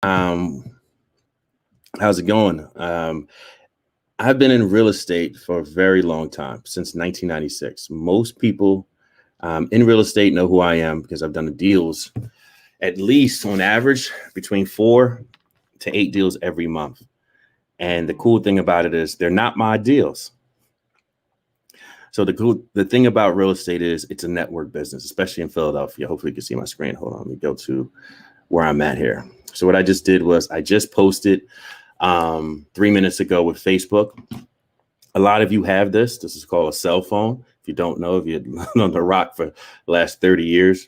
Um, how's it going? I've been in real estate for a very long time, since 1996. Most people in real estate know who I am because I've done the deals at least on average between 4 to 8 deals every month. And the cool thing about it is they're not my deals. So the thing about real estate is it's a network business, especially in Philadelphia. Hopefully you can see my screen. Hold on, let me go to where I'm at here. So what I just did was I just posted 3 minutes ago with Facebook. A lot of you have this. This is called a cell phone. If you don't know, if you've been on the rock for the last 30 years.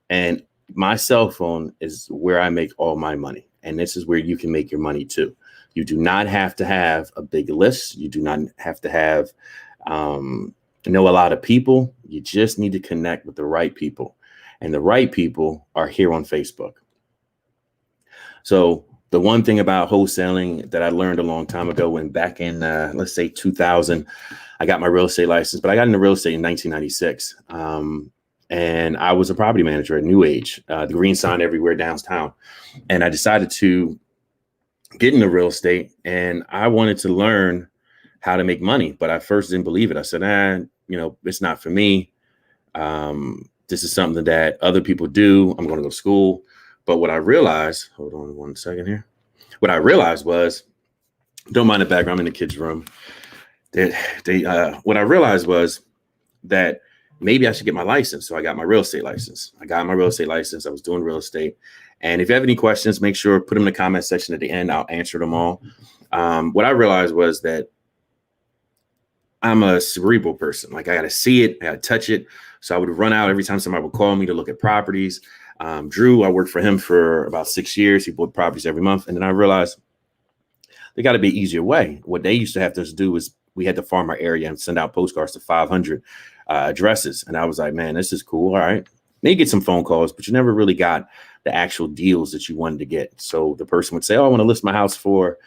And my cell phone is where I make all my money. And this is where you can make your money too. You do not have to have a big list. You do not have to have know a lot of people. You just need to connect with the right people. And the right people are here on Facebook. So the one thing about wholesaling that I learned a long time ago, when back in, let's say 2000, I got my real estate license, but I got into real estate in 1996. And I was a property manager at New Age, the green sign everywhere downtown. And I decided to get into real estate, and I wanted to learn how to make money. But I first didn't believe it. I said, it's not for me. This is something that other people do. I'm going to go to school. But what I realized, hold on 1 second here. What I realized was, don't mind the background, I'm in the kids' room. What I realized was that maybe I should get my license. So I got my real estate license. I was doing real estate. And if you have any questions, make sure put them in the comment section at the end. I'll answer them all. What I realized was that I'm a cerebral person. Like, I got to see it, I got to touch it. So I would run out every time somebody would call me to look at properties. Drew, I worked for him for about 6 years. He bought properties every month. And then I realized there got to be an easier way. What they used to have to do was we had to farm our area and send out postcards to 500 addresses. And I was like, man, this is cool. All right. Maybe get some phone calls, but you never really got the actual deals that you wanted to get. So the person would say, oh, I want to list my house for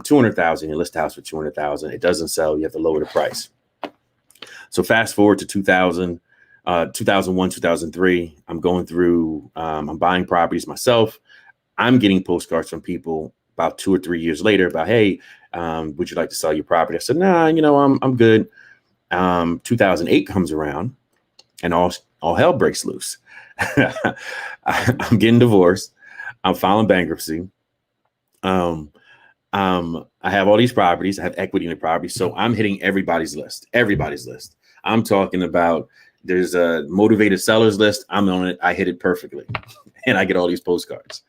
200,000. You list the house for 200,000. It doesn't sell. You have to lower the price. So fast forward to 2001, 2003, I'm going through, I'm buying properties myself. I'm getting postcards from people about 2 or 3 years later about, hey, would you like to sell your property? I said, nah, I'm good. 2008 comes around and all hell breaks loose. I'm getting divorced. I'm filing bankruptcy. I have all these properties. I have equity in the property. So I'm hitting everybody's list. I'm talking about, there's a motivated sellers list. I'm on it. I hit it perfectly. And I get all these postcards.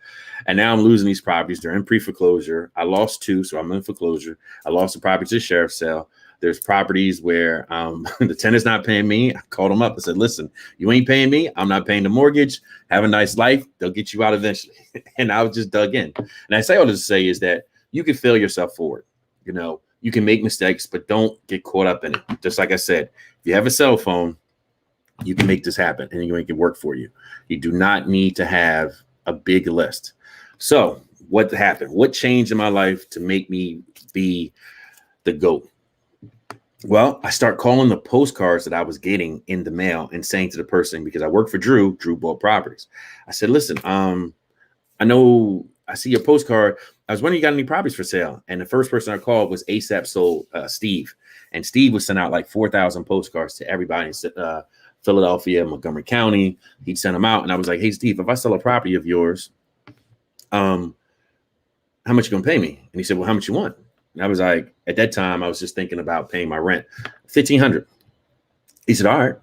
And now I'm losing these properties. They're in pre-foreclosure. I lost 2, so I'm in foreclosure. I lost the property to the sheriff's sale. There's properties where the tenant's not paying me. I called them up and said, listen, you ain't paying me. I'm not paying the mortgage. Have a nice life. They'll get you out eventually. And I was just dug in. And I say all this to say is that you can fail yourself forward. You can make mistakes, but don't get caught up in it. Just like I said, if you have a cell phone, you can make this happen and you can make it work for you. You do not need to have a big list. So what happened? What changed in my life to make me be the GOAT? Well, I start calling the postcards that I was getting in the mail and saying to the person, because I work for Drew bought properties. I said, listen, I know I see your postcard. I was wondering, you got any properties for sale? And the first person I called was ASAP Sold, Steve. And Steve would send out like 4,000 postcards to everybody in Philadelphia, Montgomery County. He'd send them out. And I was like, hey, Steve, if I sell a property of yours, how much you gonna pay me? And he said, well, how much you want? And I was like, at that time, I was just thinking about paying my rent, $1,500. He said, all right.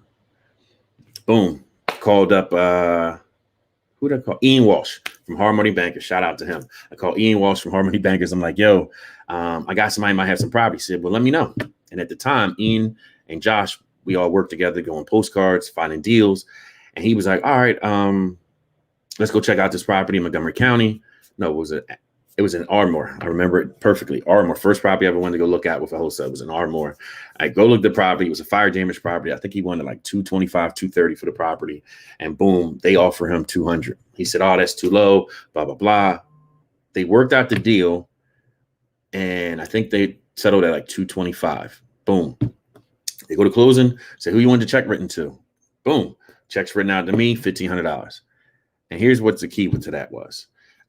Boom. Called up, who did I call? Ian Walsh from Harmony Bankers. Shout out to him. I called Ian Walsh from Harmony Bankers. I'm like, yo, I got somebody might have some property. He said, well, let me know. And at the time, Ian and Josh, we all worked together, going postcards, finding deals. And he was like, all right, let's go check out this property in Montgomery County. No, it was in Ardmore. I remember it perfectly. Ardmore, first property I ever wanted to go look at with a wholesale was in Ardmore. I go look at the property. It was a fire damaged property. I think he wanted like 225, 230 for the property. And boom, they offer him 200. He said, oh, that's too low, blah, blah, blah. They worked out the deal. And I think they settled at like 225. Boom. They go to closing, say, who you want the check written to? Boom. Check's written out to me, $1,500. And here's what the key to that was.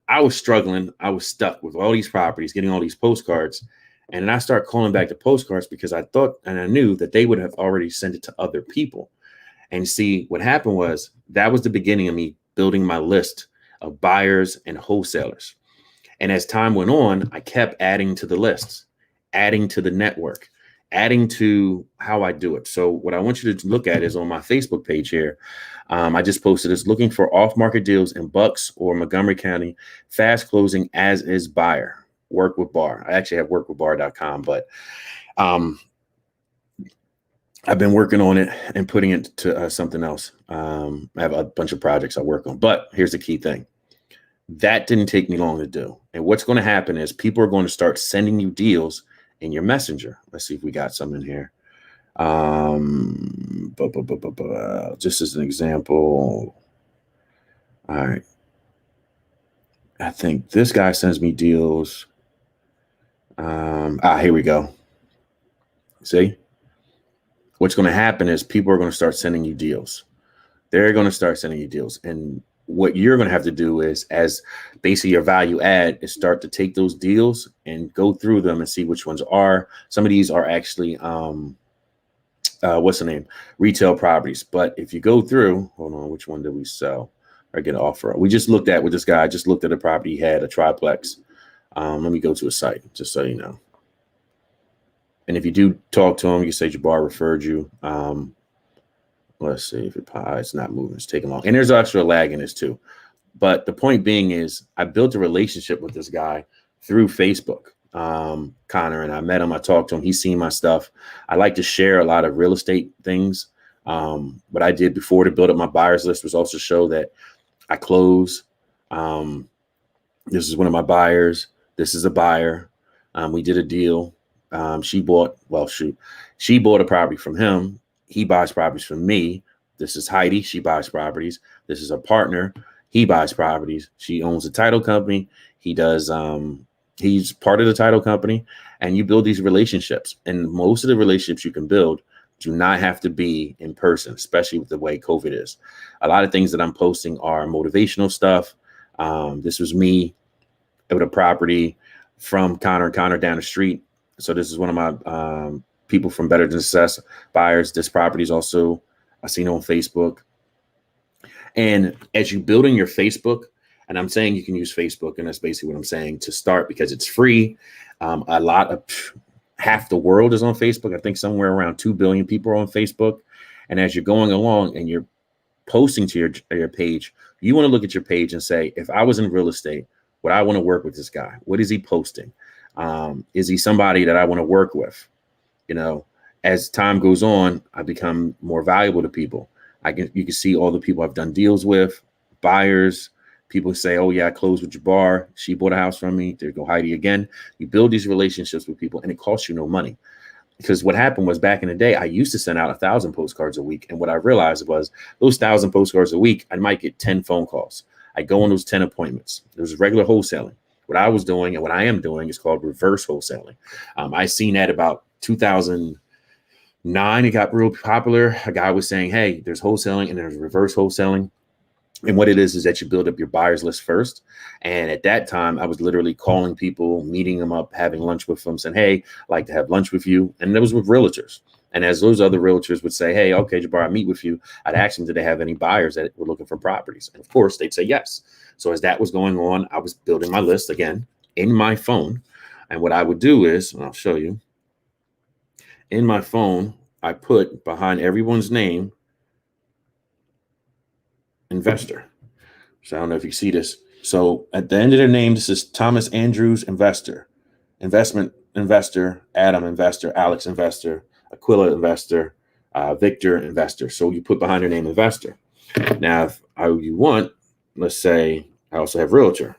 I was struggling. I was stuck with all these properties, getting all these postcards. And then I start calling back the postcards because I thought and I knew that they would have already sent it to other people. And see, what happened was that was the beginning of me building my list of buyers and wholesalers. And as time went on, I kept adding to the lists, adding to the network, adding to how I do it. So what I want you to look at is on my Facebook page here. I just posted this: looking for off-market deals in Bucks or Montgomery County, fast closing as is buyer. Work with Bar. I actually have workwithbar.com, but I've been working on it and putting it to something else. I have a bunch of projects I work on, but here's the key thing. That didn't take me long to do. And what's going to happen is people are going to start sending you deals in your messenger. Let's see if we got some in here. Just as an example. All right. I think this guy sends me deals. Here we go. See? What's going to happen is people are going to start sending you deals. They're going to start sending you deals. And what you're going to have to do is, as basically your value add, is start to take those deals and go through them and see which ones are. Some of these are actually, what's the name? Retail properties. But if you go through, hold on, which one did we sell or get an offer? We just looked at with this guy. I just looked at a property he had, a triplex. Let me go to a site just so you know. And if you do talk to him, you can say Jabbar referred you. Let's see if it's not moving. It's taking long. And there's actually a lag in this too. But the point being is I built a relationship with this guy through Facebook, Connor, and I met him. I talked to him. He's seen my stuff. I like to share a lot of real estate things. What I did before to build up my buyers list was also show that I close. This is one of my buyers. This is a buyer. We did a deal. She bought a property from him. He buys properties from me. This is Heidi. She buys properties. This is a partner. He buys properties. She owns a title company. He does. He's part of the title company, and you build these relationships. And most of the relationships you can build do not have to be in person, especially with the way COVID is. A lot of things that I'm posting are motivational stuff. This was me with a property from Connor down the street. So this is one of my people from Better Than Success buyers. This property is also I seen on Facebook. And as you building your Facebook, and I'm saying you can use Facebook, and that's basically what I'm saying to start because it's free. Half the world is on Facebook. I think somewhere around 2 billion people are on Facebook. And as you're going along and you're posting to your page, you want to look at your page and say, if I was in real estate, would I want to work with this guy? What is he posting? Is he somebody that I want to work with? You know, as time goes on, I become more valuable to people. You can see all the people I've done deals with, buyers. People say, oh, yeah, I closed with Jabbar. She bought a house from me. There go Heidi again. You build these relationships with people, and it costs you no money. Because what happened was back in the day, I used to send out 1,000 postcards a week. And what I realized was those 1,000 postcards a week, I might get 10 phone calls. I go on those 10 appointments. There's regular wholesaling. What I was doing and what I am doing is called reverse wholesaling. I seen that about 2009. It got real popular. A guy was saying, hey, there's wholesaling and there's reverse wholesaling. And what it is that you build up your buyers list first. And at that time, I was literally calling people, meeting them up, having lunch with them, saying, hey, I'd like to have lunch with you. And that was with realtors. And as those other realtors would say, hey, okay, Jabbar, I meet with you, I'd ask them, did they have any buyers that were looking for properties? And of course, they'd say yes. So as that was going on, I was building my list again in my phone. And what I would do is, and I'll show you, in my phone, I put behind everyone's name, investor. So I don't know if you see this. So at the end of their name, this is Thomas Andrews, investor, investment investor, Adam investor, Alex investor, Aquila investor, Victor investor. So you put behind their name investor. Now, if you want, let's say I also have realtor.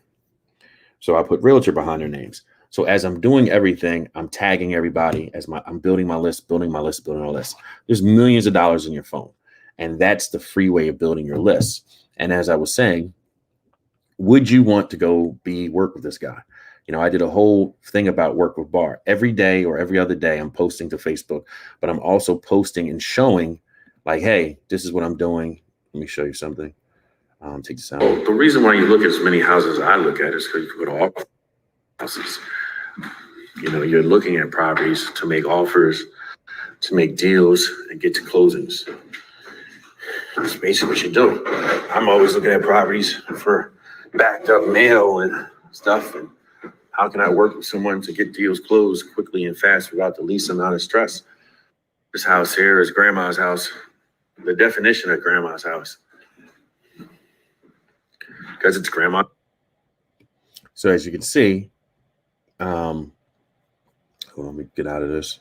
So I put realtor behind their names. So as I'm doing everything, I'm tagging everybody as I'm building my list, building my list. There's millions of dollars in your phone. And that's the free way of building your list. And as I was saying, would you want to go work with this guy? You know, I did a whole thing about work with Bar. Every day or every other day, I'm posting to Facebook, but I'm also posting and showing like, hey, this is what I'm doing. Let me show you something. Take this out. The reason why you look at as many houses as I look at is because you can go to all houses. You know, you're looking at properties to make offers, to make deals, and get to closings. That's basically what you do. I'm always looking at properties for backed up mail and stuff. And how can I work with someone to get deals closed quickly and fast without the least amount of stress? This house here is grandma's house. The definition of grandma's house. Because it's grandma. So as you can see, let me get out of this.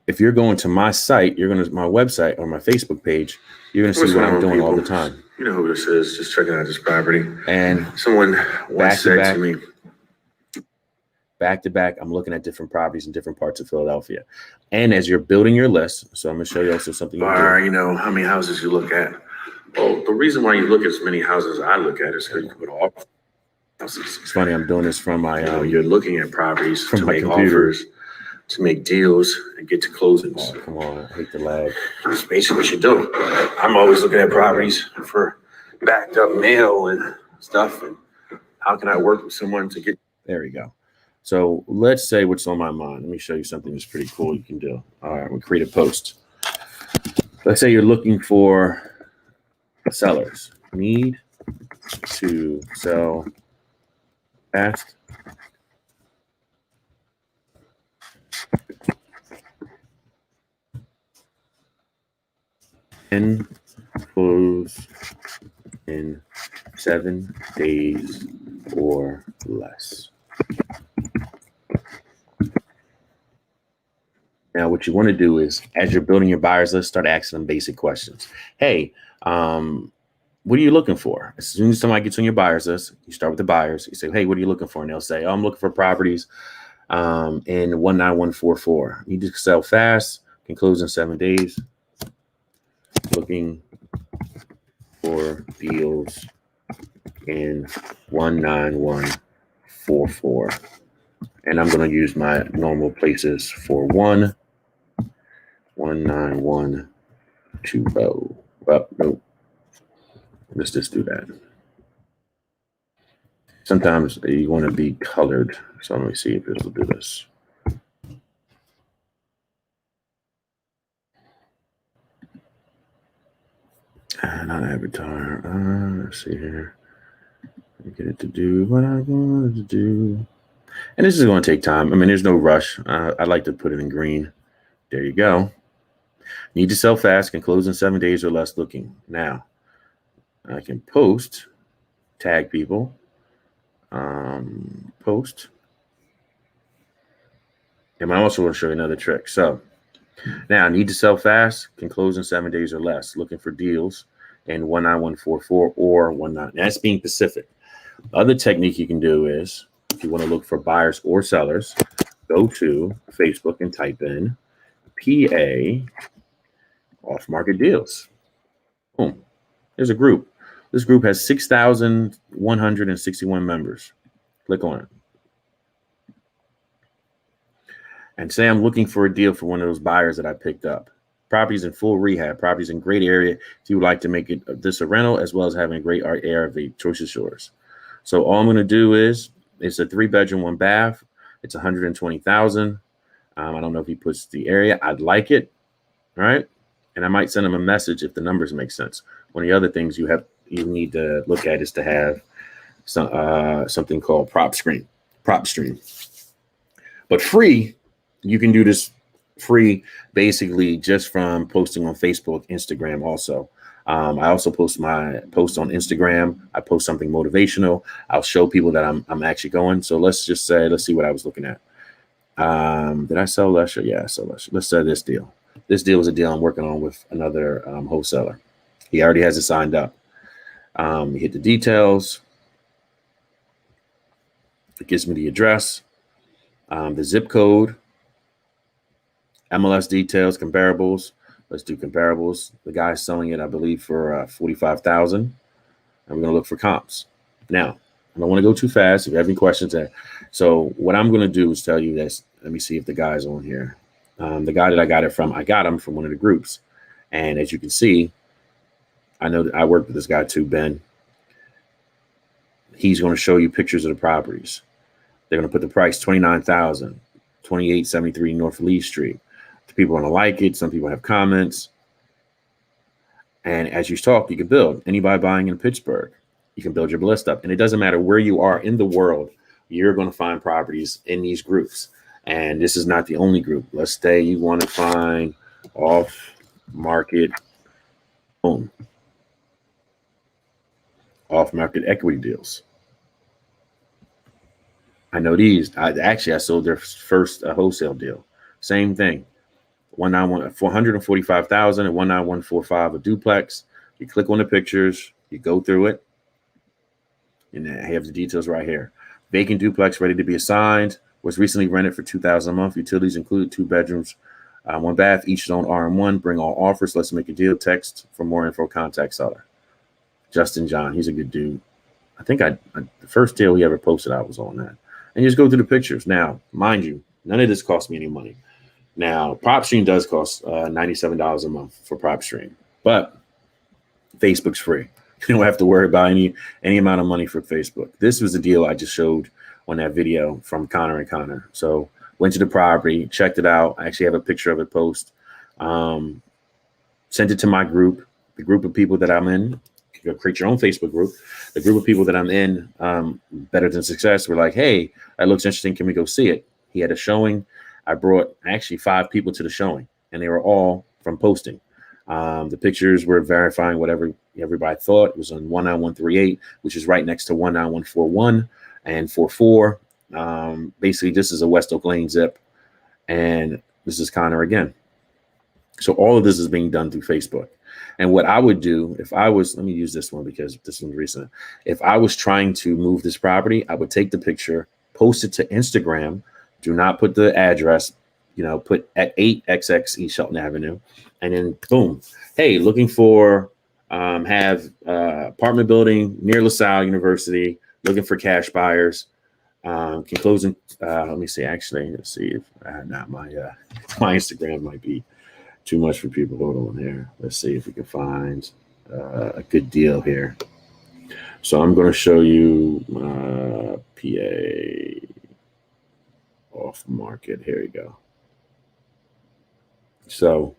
If you're going to my site, my website or my Facebook page, you're gonna see what I'm doing all the time. You know who this is, just checking out this property. And someone once said to me, back to back, I'm looking at different properties in different parts of Philadelphia. And as you're building your list, so I'm gonna show you also something. You know, how many houses you look at. Well, the reason why you look at as many houses as I look at is because you can go to all houses. It's funny, I'm doing this from my you're looking at properties to make offers, to make deals, and get to closings. Oh, come on, I hate the lag. That's basically what you do. I'm always looking at properties for backed up mail and stuff. And how can I work with someone to get? There we go. So let's say what's on my mind. Let me show you something that's pretty cool you can do. All right, we'll create a post. Let's say you're looking for sellers. Need to sell fast. And close in 7 days or less. Now, what you want to do is, as you're building your buyers list, start asking them basic questions. Hey, what are you looking for? As soon as somebody gets on your buyers list, you start with the buyers. You say, hey, what are you looking for? And they'll say, oh, I'm looking for properties in 19144. Need to sell fast, can close in 7 days. Looking for deals in 19144. And I'm going to use my normal places for 19120. Well, nope. Let's just do that. Sometimes you want to be colored. So let me see if this will do this. Not avatar. Let's see here. Get it to do what I wanted to do. And this is going to take time. I mean, there's no rush. I like to put it in green. There you go. Need to sell fast, can close in 7 days or less looking. Now, I can post, tag people, post. And I also want to show you another trick. So now, need to sell fast, can close in 7 days or less, looking for deals in 19144 or 19. That's being specific. Other technique you can do is, if you want to look for buyers or sellers, go to Facebook and type in PA off-market deals. Boom. There's a group. This group has 6,161 members. Click on it. And say I'm looking for a deal for one of those buyers that I picked up. Properties in full rehab, properties in great area. If you would like to make it this a rental, as well as having a great ARV, choice of shores. So all I'm going to do is, it's a 3-bedroom, 1 bath. It's 120,000. I don't know if he puts the area. I'd like it. All right. And I might send him a message if the numbers make sense. One of the other things you need to look at is to have something called prop stream. But free, you can do this free basically just from posting on Facebook, Instagram also. I also post my posts on Instagram. I post something motivational. I'll show people that I'm actually going. So let's just say, let's see what I was looking at. Did I sell Lesher? Yeah, I sold Lesher. Let's say this deal. This deal is a deal I'm working on with another wholesaler. He already has it signed up. You hit the details. It gives me the address, the zip code, MLS details, comparables. Let's do comparables. The guy's selling it, I believe, for 45,000. And we're going to look for comps. Now, I don't want to go too fast. If you have any questions there. So what I'm going to do is tell you this. Let me see if the guy's on here. The guy that I got him from one of the groups. And as you can see, I know that I work with this guy too, Ben. He's going to show you pictures of the properties. They're going to put the price 29,000, 2873 North Lee Street. The people are going to like it. Some people have comments. And as you talk, you can build. Anybody buying in Pittsburgh, you can build your list up. And it doesn't matter where you are in the world, you're going to find properties in these groups. And this is not the only group. Let's say you want to find off-market home, off-market equity deals. I know these. I sold their first wholesale deal. Same thing. 445,000 and 19145 a duplex. You click on the pictures, you go through it, and I have the details right here. Vacant duplex ready to be assigned. Was recently rented for $2,000 a month. Utilities included 2 bedrooms, 1 bath, each zone RM1. Bring all offers. Let's make a deal. Text for more info. Contact seller. Justin John. He's a good dude. I think the first deal he ever posted out was on that. And you just go through the pictures. Now, mind you, none of this cost me any money. Now, PropStream does cost $97 a month for PropStream, but Facebook's free. You don't have to worry about any amount of money for Facebook. This was the deal I just showed on that video from Connor and Connor. So went to the property, checked it out. I actually have a picture of it post. Sent it to my group, the group of people that I'm in. You can create your own Facebook group. The group of people that I'm in, Better Than Success, were like, hey, that looks interesting. Can we go see it? He had a showing. I brought actually 5 people to the showing, and they were all from posting. The pictures were verifying whatever everybody thought. It was on 19138, which is right next to 19141 and 44. Basically, this is a West Oak Lane zip, and this is Connor again. So all of this is being done through Facebook. And what I would do if I was, let me use this one because this one's recent. If I was trying to move this property, I would take the picture, post it to Instagram. Do not put the address, put at 8XX East Shelton Avenue. And then boom, hey, looking for, have apartment building near LaSalle University, looking for cash buyers. Can close in, let me see, actually, let's see if not my Instagram might be too much for people. Hold on here. Let's see if we can find a good deal here. So I'm going to show you PA off market. Here you go. So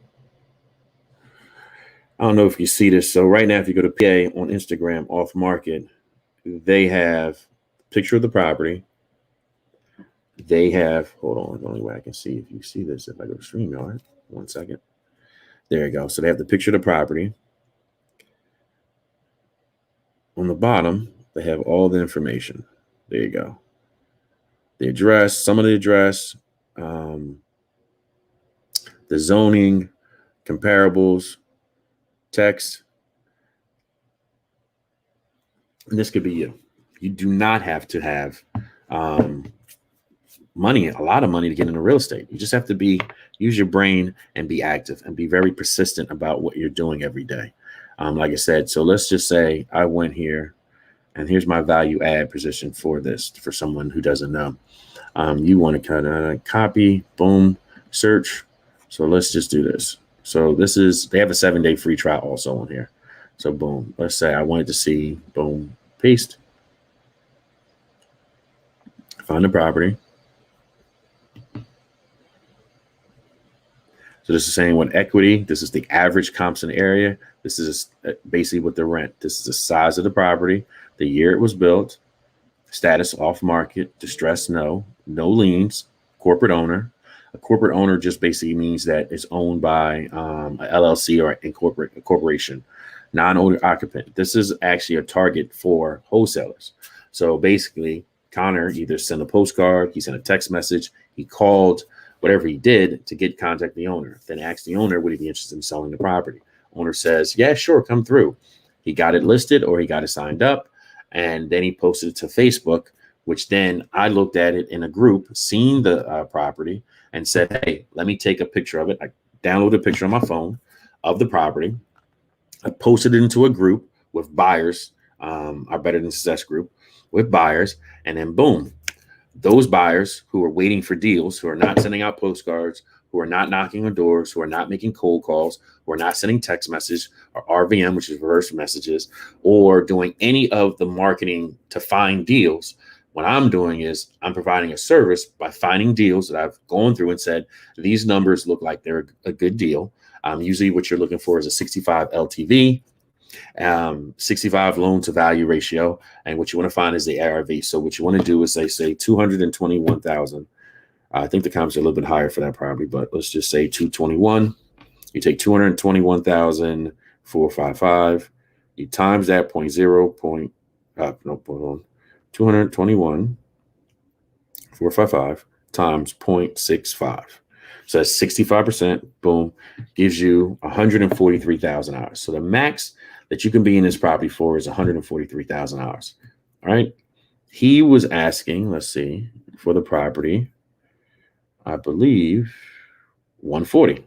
I don't know if you see this. So right now, if you go to PA on Instagram off market, they have a picture of the property. They have, hold on, the only way I can see if you see this, if I go to StreamYard, 1 second. There you go. So they have the picture of the property. On the bottom, they have all the information. There you go. The address, some of the address, the zoning, comparables, text. And this could be you. You do not have to have money, a lot of money to get into real estate. You just have to use your brain and be active and be very persistent about what you're doing every day. Like I said, so let's just say I went here and here's my value add position for this, for someone who doesn't know. You want to kind of copy, boom, search. So let's just do this. So they have a 7-day free trial also on here. So boom, let's say I wanted to see, boom, paste. Find the property. So this is saying what equity, this is the average comps in the area. This is basically what the rent. This is the size of the property, the year it was built, status off market, distress no liens, corporate owner. A corporate owner just basically means that it's owned by a LLC or a corporation, non-owner occupant. This is actually a target for wholesalers. So basically, Connor either sent a postcard, he sent a text message, he called, whatever he did to get contact the owner. Then asked the owner, would he be interested in selling the property? Owner says, yeah, sure, come through. He got it listed or he got it signed up. And then he posted it to Facebook, which then I looked at it in a group, seen the property and said, hey, let me take a picture of it. I downloaded a picture on my phone of the property. I posted it into a group with buyers, our Better Than Success group with buyers. And then boom, those buyers who are waiting for deals, who are not sending out postcards, who are not knocking on doors, who are not making cold calls, who are not sending text message or RVM, which is reverse messages, or doing any of the marketing to find deals. What I'm doing is I'm providing a service by finding deals that I've gone through and said, these numbers look like they're a good deal. Usually what you're looking for is a 65 LTV, 65 loan to value ratio. And what you want to find is the ARV. So what you want to do is say 221,000. I think the comps are a little bit higher for that property, but let's just say 221. You take 221,455. You times that 221,455 times 0.65. So that's 65%. Boom, gives you $143,000. So the max that you can be in this property for is $143,000. All right. He was asking, let's see, for the property, I believe 140.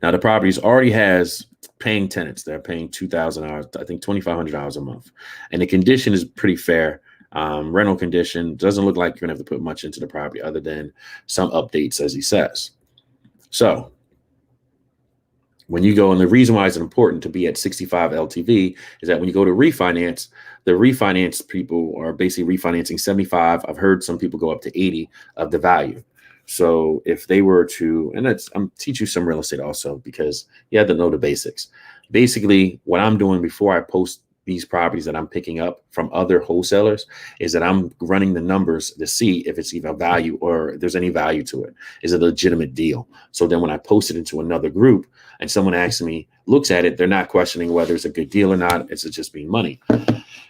Now the properties already has paying tenants. They're paying $2,000, I think $2,500 a month. And the condition is pretty fair. Rental condition doesn't look like you're gonna have to put much into the property other than some updates, as he says. So when you go, and the reason why it's important to be at 65 LTV is that when you go to refinance, the refinance people are basically refinancing 75. I've heard some people go up to 80 of the value. So if they were to, and I'm teach you some real estate also, because you have to know the basics. Basically, what I'm doing before I post these properties that I'm picking up from other wholesalers is that I'm running the numbers to see if it's even value or if there's any value to it. Is it a legitimate deal? So then when I post it into another group and someone asks me, looks at it, they're not questioning whether it's a good deal or not. It's just being money.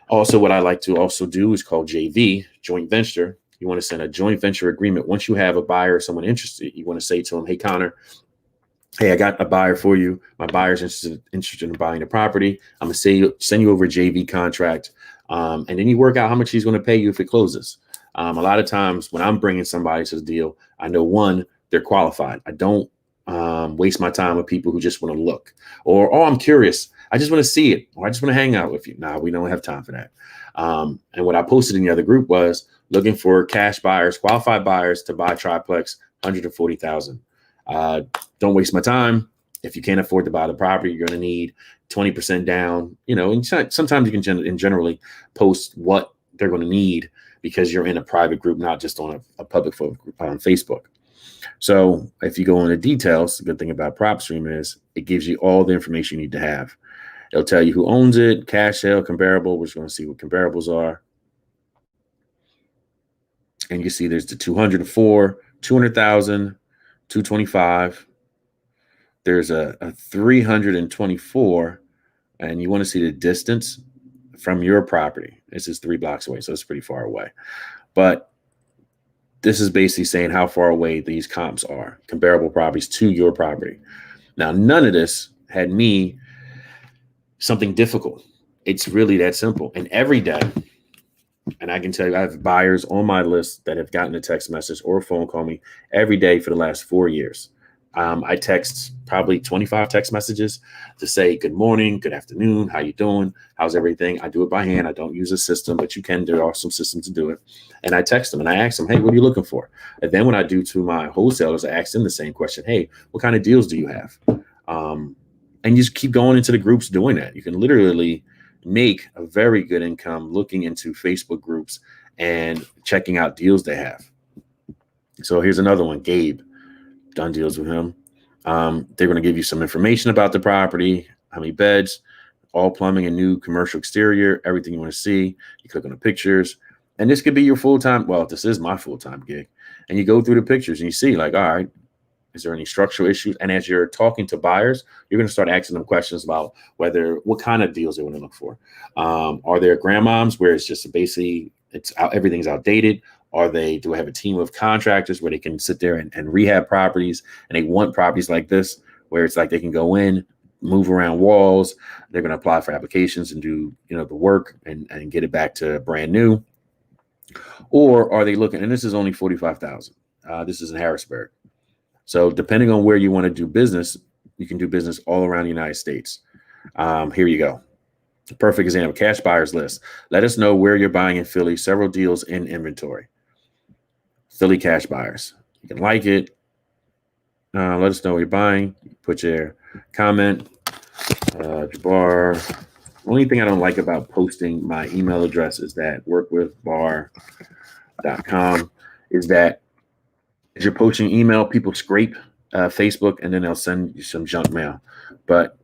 Also, what I like to also do is called JV, joint venture. You want to send a joint venture agreement. Once you have a buyer or someone interested, you want to say to them, hey, Connor, hey, I got a buyer for you. My buyer's interested in buying the property. I'm going to send you over a JV contract. And then you work out how much he's going to pay you if it closes. A lot of times when I'm bringing somebody to the deal, I know, one, they're qualified. I don't waste my time with people who just want to look, or, oh, I'm curious. I just want to see it, or I just want to hang out with you. Nah, we don't have time for that. And what I posted in the other group was looking for cash buyers, qualified buyers to buy triplex, 140,000. Don't waste my time. If you can't afford to buy the property, you're going to need 20% down, and sometimes you can generally post what they're going to need because you're in a private group, not just on a public group on Facebook. So if you go into details, the good thing about PropStream is it gives you all the information you need to have. It'll tell you who owns it, cash sale, comparable. We're just going to see what comparables are. And you can see there's the 204, 200,000, 225. There's a 324, and you want to see the distance from your property. This is 3 blocks away, so it's pretty far away. But this is basically saying how far away these comps are, comparable properties to your property. Now, none of this had me something difficult. It's really that simple. And every day, and I can tell you, I have buyers on my list that have gotten a text message or a phone call me every day for the last 4 years. I text probably 25 text messages to say, good morning, good afternoon, how you doing? How's everything? I do it by hand. I don't use a system, but you can. There are some systems to do it. And I text them and I ask them, hey, what are you looking for? And then when I do to my wholesalers, I ask them the same question. Hey, what kind of deals do you have? And you just keep going into the groups doing that. You can literally make a very good income looking into Facebook groups and checking out deals they have. So here's another one, Gabe. Done deals with him. They're going to give you some information about the property, how many beds, all plumbing and new commercial exterior, everything you want to see. You click on the pictures, and this could be your full-time. Well, this is my full-time gig. And you go through the pictures and you see, like, all right, is there any structural issues? And as you're talking to buyers, you're going to start asking them questions about what kind of deals they want to look for. Are there grandmoms where it's just basically everything's outdated? Do I have a team of contractors where they can sit there and rehab properties, and they want properties like this where it's like they can go in, move around walls. They're going to apply for applications and do the work and get it back to brand new. Or are they looking, and this is only 45,000. This is in Harrisburg. So depending on where you want to do business, you can do business all around the United States. Here you go. Perfect example, cash buyers list. Let us know where you're buying in Philly, several deals in inventory. Philly cash buyers. You can like it. Let us know what you're buying. Put your comment. Jabbar. Only thing I don't like about posting my email address is that workwithbar.com is that as you're posting email, people scrape Facebook and then they'll send you some junk mail. But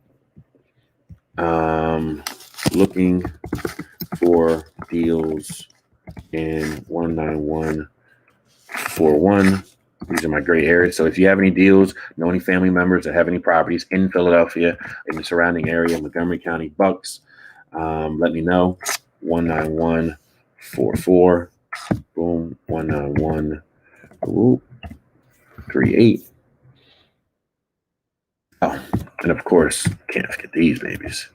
looking for deals in 19141. These are my gray areas. So if you have any deals, know any family members that have any properties in Philadelphia, in the surrounding area, Montgomery County, Bucks, let me know. 19144. Boom. 19138. Oh, and of course, can't forget these babies.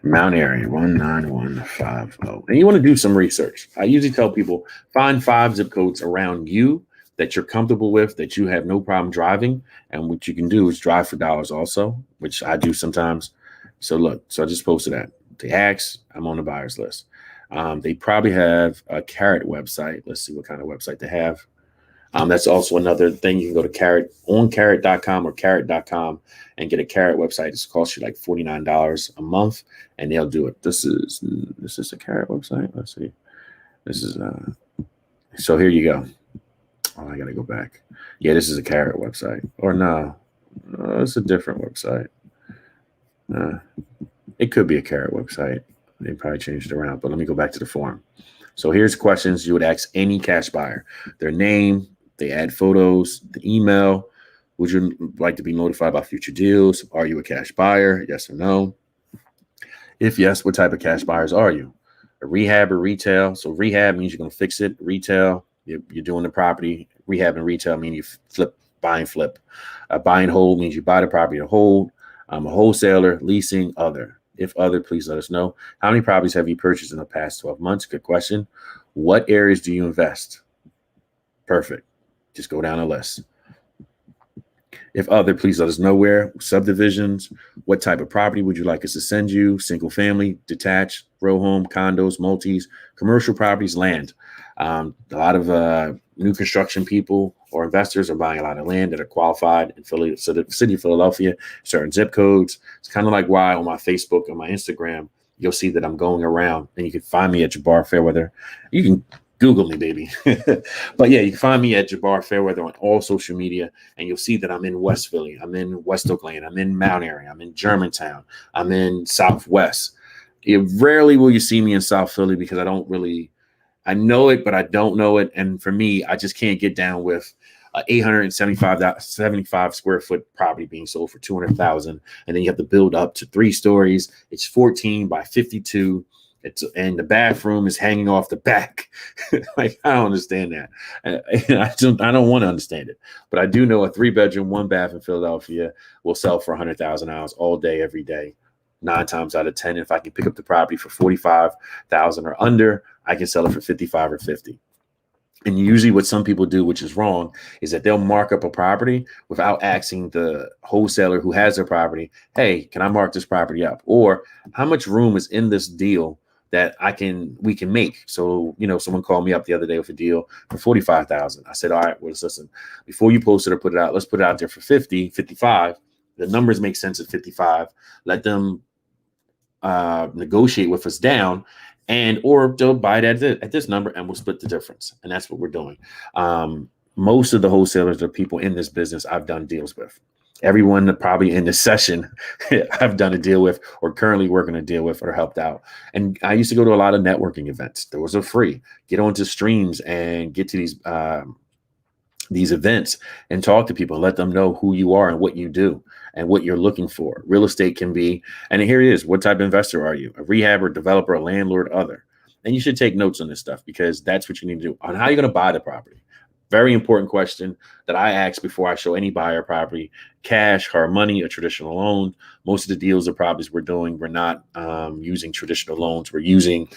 Mount Airy 19150. And you want to do some research. I usually tell people find 5 zip codes around you that you're comfortable with, that you have no problem driving. And what you can do is drive for dollars also, which I do sometimes. So look, so I just posted that. They ask, I'm on the buyer's list. They probably have a Carrot website. Let's see what kind of website they have. That's also another thing. You can go to carrot.com or carrot.com and get a Carrot website. It's costs you like $49 a month, and they'll do it. This is a Carrot website. Let's see. This is so here you go. Oh, I gotta go back. Yeah, this is a Carrot website. Or no, it's a different website. It could be a Carrot website. They probably changed it around, but let me go back to the form. So here's questions you would ask any cash buyer: their name, they add photos, the email. Would you like to be notified about future deals? Are you a cash buyer? Yes or no? If yes, what type of cash buyers are you? A rehab or retail? So rehab means you're going to fix it. Retail, you're doing the property. Rehab and retail mean you flip, buy and flip. Buy and hold means you buy the property to hold. I'm a wholesaler, leasing, other. If other, please let us know. How many properties have you purchased in the past 12 months? Good question. What areas do you invest? Perfect. Just go down the list. If other, please let us know where. Subdivisions. What type of property would you like us to send you? Single family, detached, row home, condos, multis, commercial properties, land. A lot of new construction people or investors are buying a lot of land that are qualified in Philly, so the city of Philadelphia, certain zip codes. It's kind of like why on my Facebook and my Instagram, you'll see that I'm going around, and you can find me at Jabbar Fairweather. You can Google me, baby. But yeah, you can find me at Jabbar Fairweather on all social media, and you'll see that I'm in West Philly. I'm in West Oak Lane. I'm in Mount Airy. I'm in Germantown. I'm in Southwest. Rarely will you see me in South Philly because I know it, but I don't know it. And for me, I just can't get down with 875 square foot property being sold for $200,000. And then you have to build up to 3 stories. It's 14 by 52. And the bathroom is hanging off the back. Like, I don't understand that. I don't want to understand it. But I do know a 3-bedroom, 1-bath in Philadelphia will sell for $100,000 all day, every day. 9 times out of 10, if I can pick up the property for $45,000 or under, I can sell it for 55 or 50. And usually what some people do, which is wrong, is that they'll mark up a property without asking the wholesaler who has their property, hey, can I mark this property up? Or how much room is in this deal that we can make? So, someone called me up the other day with a deal for $45,000. I said, all right, well, listen, before you post it or put it out, let's put it out there for 50, 55. The numbers make sense at 55. Let them negotiate with us down, or they'll buy it at this number, and we'll split the difference. And that's what we're doing. Most of the wholesalers are people in this business I've done deals with. Everyone that probably in this session I've done a deal with or currently working a deal with or helped out. And I used to go to a lot of networking events. Those are free. Get onto streams and get to these events and talk to people and let them know who you are and what you do and what you're looking for. Real estate can be, and here it is. What type of investor are you? A rehabber, developer, a landlord, other? And you should take notes on this stuff because that's what you need to do on how you're going to buy the property. Very important question that I ask before I show any buyer property: cash, hard money, a traditional loan. Most of the deals or properties we're doing, we're not using traditional loans. We're using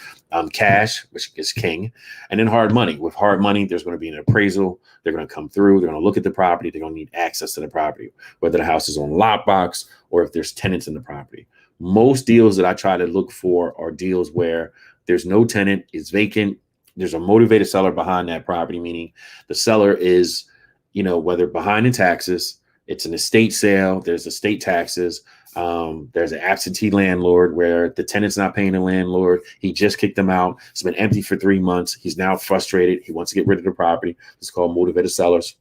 cash, which is king, and then hard money. With hard money, there's going to be an appraisal. They're going to come through. They're going to look at the property. They're going to need access to the property, whether the house is on lockbox or if there's tenants in the property. Most deals that I try to look for are deals where there's no tenant, it's vacant. There's a motivated seller behind that property, meaning the seller is, whether behind in taxes, It's an estate sale. There's estate taxes. There's an absentee landlord where the tenant's not paying the landlord. He just kicked them out. It's been empty for 3 months. He's now frustrated. He wants to get rid of the property. It's called motivated sellers.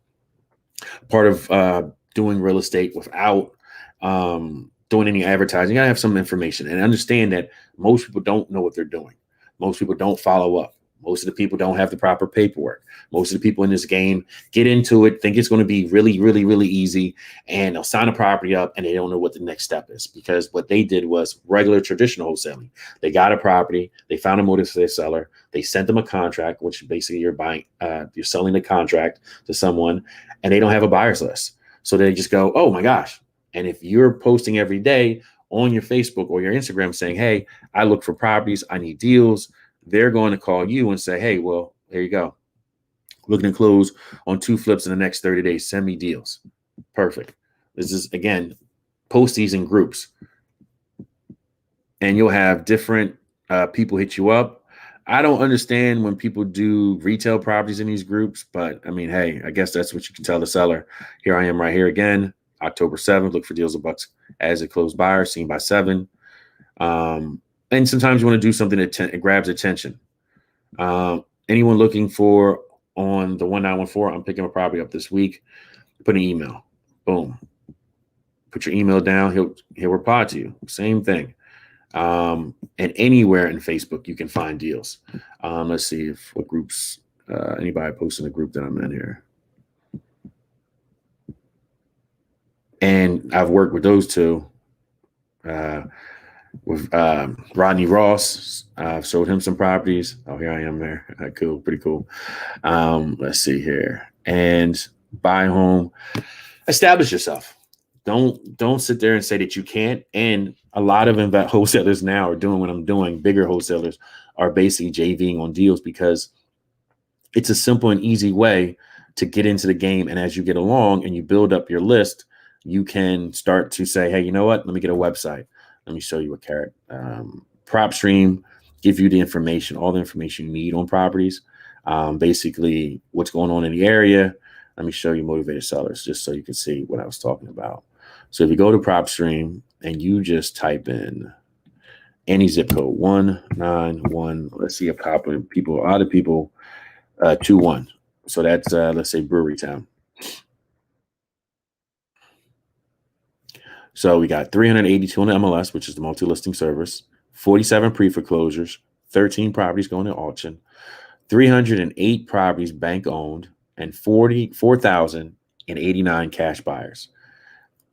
Part of doing real estate without doing any advertising, you gotta have some information and understand that most people don't know what they're doing. Most people don't follow up. Most of the people don't have the proper paperwork. Most of the people in this game get into it, think it's going to be really, really, really easy, and they'll sign a property up and they don't know what the next step is, because what they did was regular traditional wholesaling. They got a property, they found a motivated seller, they sent them a contract, which basically you're selling the contract to someone, and they don't have a buyer's list. So they just go, oh my gosh. And if you're posting every day on your Facebook or your Instagram saying, hey, I look for properties, I need deals, they're going to call you and say, hey, well, there you go. Looking to close on 2 flips in the next 30 days. Send me deals. Perfect. This is, again, post these in groups. And you'll have different people hit you up. I don't understand when people do retail properties in these groups, but I mean, hey, I guess that's what you can tell the seller. Here I am right here again, October 7th. Look for deals of bucks as a closed buyer, seen by 7. And sometimes you want to do something that grabs attention. Anyone looking for on the 1914, I'm picking a property up this week. Put an email. Boom. Put your email down. He'll reply to you. Same thing. And anywhere in Facebook, you can find deals. Let's see what groups, anybody posting a group that I'm in here. And I've worked with those two. With Rodney Ross, I've sold him some properties. Oh, here I am there. Cool, pretty cool. Let's see here. And buy home. Establish yourself. Don't sit there and say that you can't. And a lot of wholesalers now are doing what I'm doing. Bigger wholesalers are basically JVing on deals because it's a simple and easy way to get into the game. And as you get along and you build up your list, you can start to say, hey, you know what? Let me get a website. Let me show you a carrot. PropStream give you the information, all the information you need on properties. Basically, what's going on in the area. Let me show you motivated sellers just so you can see what I was talking about. So if you go to PropStream and you just type in any zip code 191, let's see a lot of people 21. So that's let's say Brewery Town. So we got 382 on the MLS, which is the multi-listing service, 47 pre-foreclosures, 13 properties going to auction, 308 properties bank owned, and 44,089 cash buyers,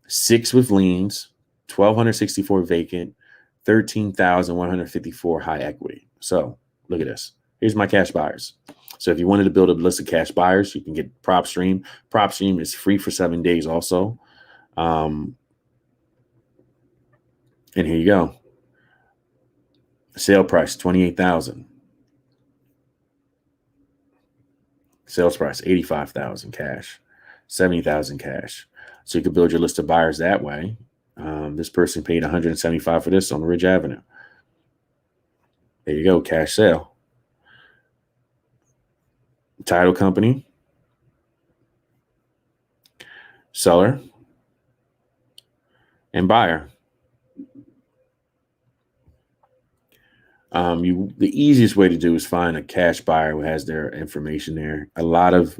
6 with liens, 1,264 vacant, 13,154 high equity. So look at this. Here's my cash buyers. So if you wanted to build a list of cash buyers, you can get PropStream. PropStream is free for 7 days also. And here you go. Sale price, $28,000. Sales price, $85,000 cash, $70,000 cash. So you could build your list of buyers that way. This person paid $175 for this on Ridge Avenue. There you go, cash sale. Title company, seller, and buyer. The easiest way to do is find a cash buyer who has their information there. A lot of,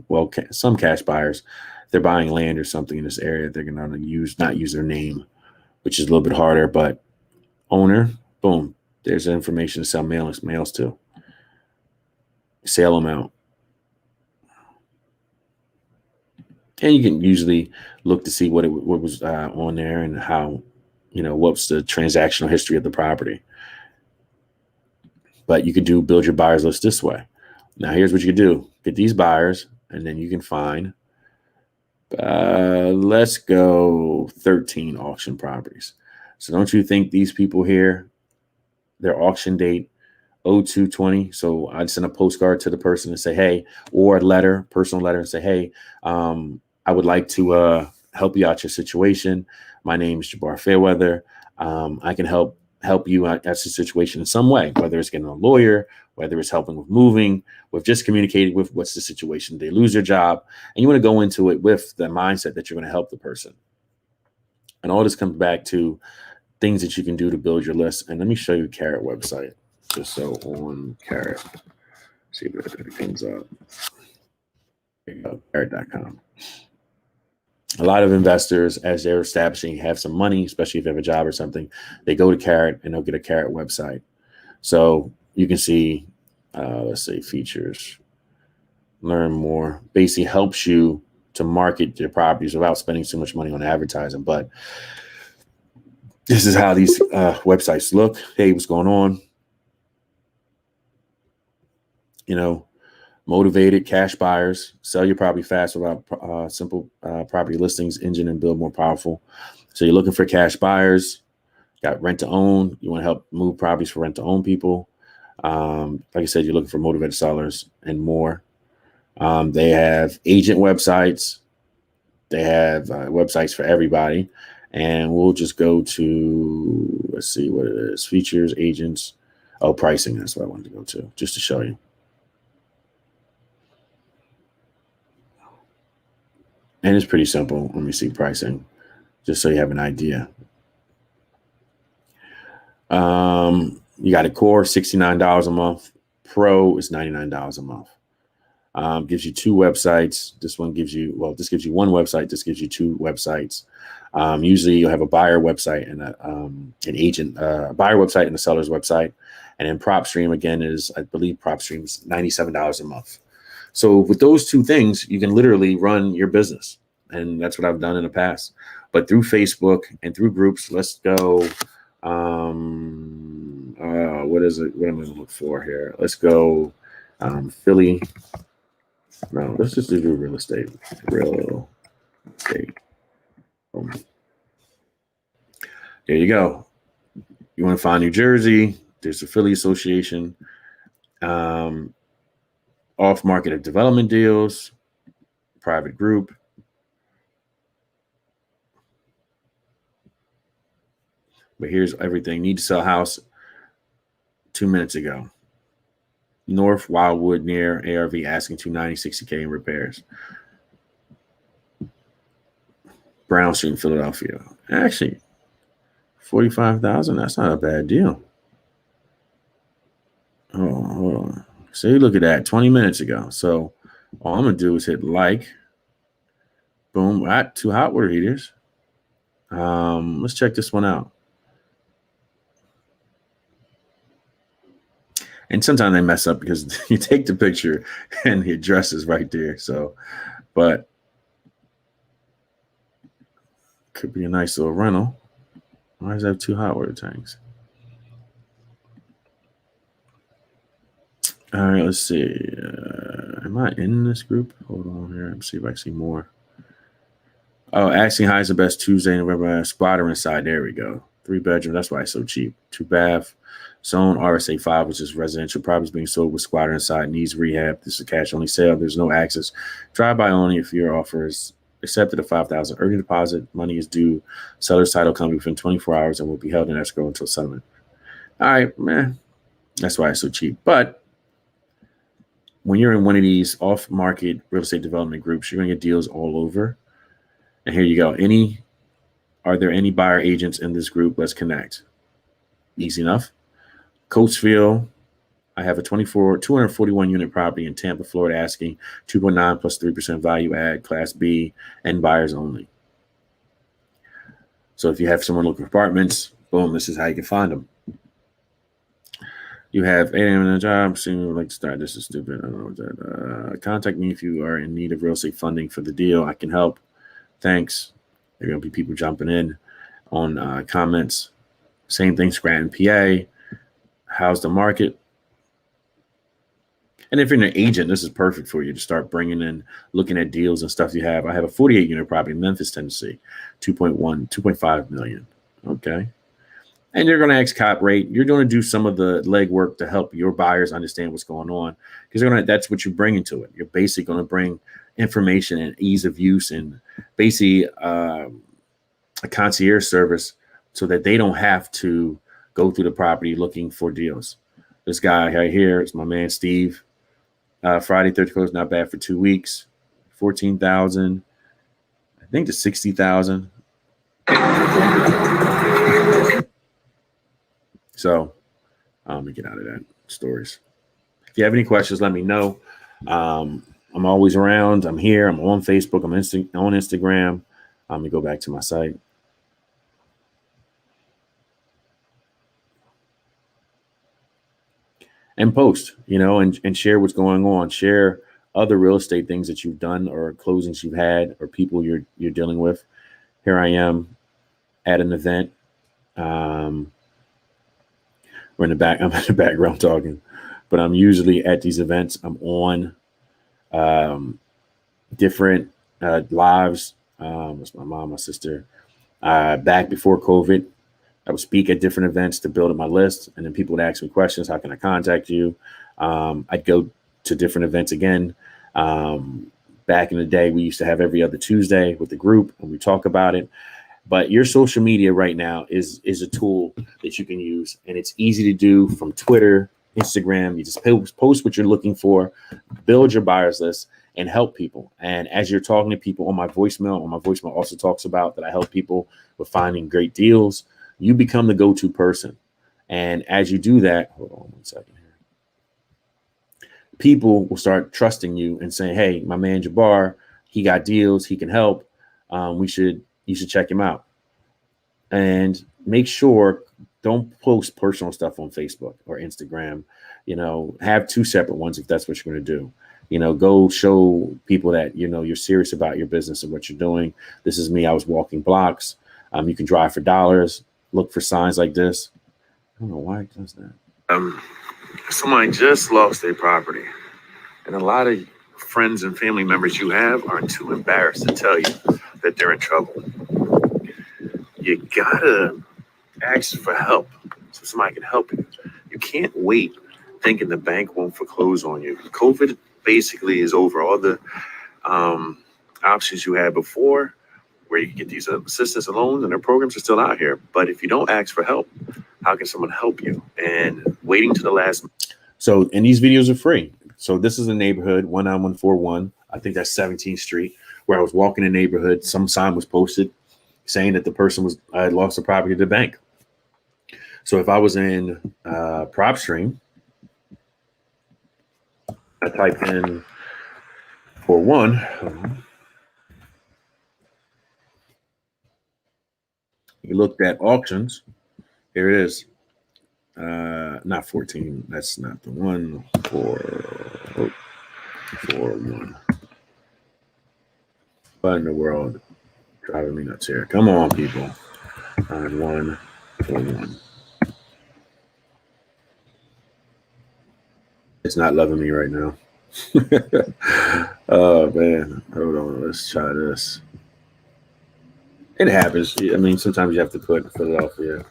some cash buyers, they're buying land or something in this area. They're going to not use their name, which is a little bit harder, but owner, boom, there's information to sell mails to. Sale amount. And you can usually look to see what was on there and how, what's the transactional history of the property. But you could build your buyers list this way. Now, here's what you could do. Get these buyers, and then you can find, let's go 13 auction properties. So don't you think these people here, their auction date, 02/20. So I'd send a postcard to the person and say, hey, or a personal letter and say, hey, I would like to help you out your situation. My name is Jabbar Fairweather. I can help help you out that's the situation in some way, whether it's getting a lawyer, whether it's helping with moving, with just communicating with what's the situation. They lose their job, and you want to go into it with the mindset that you're going to help the person. And all this comes back to things that you can do to build your list. And let me show you Carrot website, just so on Carrot, see if it comes up. There you go, Carrot.com. A lot of investors, as they're establishing, have some money, especially if you have a job or something, they go to Carrot and they'll get a Carrot website. So you can see, let's say features, learn more, basically helps you to market your properties without spending too much money on advertising. But this is how these websites look. Hey, what's going on? You know, motivated cash buyers, sell your property fast without simple property listings engine and build more powerful. So you're looking for cash buyers, got rent to own. You want to help move properties for rent to own people. Like I said, you're looking for motivated sellers and more. They have agent websites. They have websites for everybody. And we'll just go to, let's see what it is. Features, agents. Oh, pricing. That's what I wanted to go to, just to show you. And it's pretty simple. Let me see pricing, just so you have an idea. You got a core, $69 a month. Pro is $99 a month. Gives you two websites. This one gives you, well, this gives you one website. This gives you two websites. Usually you'll have a buyer website and an agent, buyer website and a seller's website. And then PropStream, again, is, I believe PropStream is $97 a month. So with those two things, you can literally run your business. And that's what I've done in the past. But through Facebook and through groups, let's go. What is it? What am I going to look for here? Let's go Philly. No, let's just do real estate. Real estate. There you go. You want to find New Jersey. There's the Philly Association. Off-market development deals, private group. But here's everything. Need to sell house 2 minutes ago. North Wildwood near ARV asking $290, $60K in repairs. Brown Street in Philadelphia. Actually, $45,000. That's not a bad deal. Oh, hold on. So you look at that 20 minutes ago. So all I'm going to do is hit like. Boom. At two hot water heaters. Let's check this one out. And sometimes they mess up because you take the picture and the address is right there. So, but could be a nice little rental. Why does that have two hot water tanks? All right, let's see. Am I in this group? Hold on here. Let's see if I see more. Oh, asking high is the best Tuesday, November. Squatter inside. There we go. 3 bedroom. That's why it's so cheap. 2 bath. Zone RSA 5, which is residential properties being sold with squatter inside. Needs rehab. This is a cash only sale. There's no access. Drive by only if your offer is accepted at $5,000. Early deposit. Money is due. Seller's title company within 24 hours and will be held in escrow until settlement. All right, man. That's why it's so cheap. But when you're in one of these off-market real estate development groups, you're going to get deals all over. And here you go. Are there any buyer agents in this group? Let's connect. Easy enough. Coatesville, I have a 241 unit property in Tampa, Florida, asking 2.9 plus 3% value add, Class B, and buyers only. So if you have someone looking for apartments, boom, this is how you can find them. You have 8 a.m. in a job. Seeing you would like to start. This is stupid. I don't know what that. Contact me if you are in need of real estate funding for the deal. I can help. Thanks. There are going to be people jumping in on comments. Same thing, Scranton, PA. How's the market? And if you're an agent, this is perfect for you to start bringing in, looking at deals and stuff you have. I have a 48 unit property in Memphis, Tennessee, 2.5 million. Okay. And you're going to ask cap rate. You're going to do some of the legwork to help your buyers understand what's going on, because that's what you're bringing to it. You're basically going to bring information and ease of use and basically a concierge service so that they don't have to go through the property looking for deals. This guy right here is my man Steve. Friday 30 close, not bad for 2 weeks. 14,000, I think to 60,000. So let me get out of that stories. If you have any questions, let me know. I'm always around. I'm here. I'm on Facebook. I'm on Instagram. Let me go back to my site. And post, and share what's going on. Share other real estate things that you've done or closings you've had or people you're dealing with. Here I am at an event. We're in the back. I'm in the background talking, but I'm usually at these events. I'm on different lives. It's my mom, my sister. Back before COVID, I would speak at different events to build up my list, and then people would ask me questions. How can I contact you? I'd go to different events again. Back in the day, we used to have every other Tuesday with the group, and we talk about it. But your social media right now is a tool that you can use, and it's easy to do from Twitter, Instagram. You just post what you're looking for, build your buyers list, and help people. And as you're talking to people on my voicemail also talks about that I help people with finding great deals. You become the go-to person. And as you do that, hold on 1 second here. People will start trusting you and saying, hey, my man Jabbar, he got deals, he can help. You should check him out. And make sure, don't post personal stuff on Facebook or Instagram. Have 2 separate ones if that's what you're going to do. Go show people that, you're serious about your business and what you're doing. This is me. I was walking blocks. You can drive for dollars. Look for signs like this. I don't know why it does that. Somebody just lost their property, and a lot of friends and family members you have are too embarrassed to tell you that they're in trouble. You gotta ask for help so somebody can help you. You can't wait thinking the bank won't foreclose on you. COVID basically is over. All the options you had before, where you can get these assistance and loans, and their programs are still out here. But if you don't ask for help, how can someone help you? And waiting to the last. So, and these videos are free. So this is a neighborhood, 19141. I think that's 17th Street, where I was walking in the neighborhood. Some sign was posted saying that the person had lost the property to the bank. So if I was in PropStream, I type in 41. You looked at auctions. Here it is. Not 14. That's not the one. 441. What in the world? Driving me nuts here. Come on, people. 9141. It's not loving me right now. Oh man. Hold on. Let's try this. It happens. I mean, sometimes you have to put Philadelphia.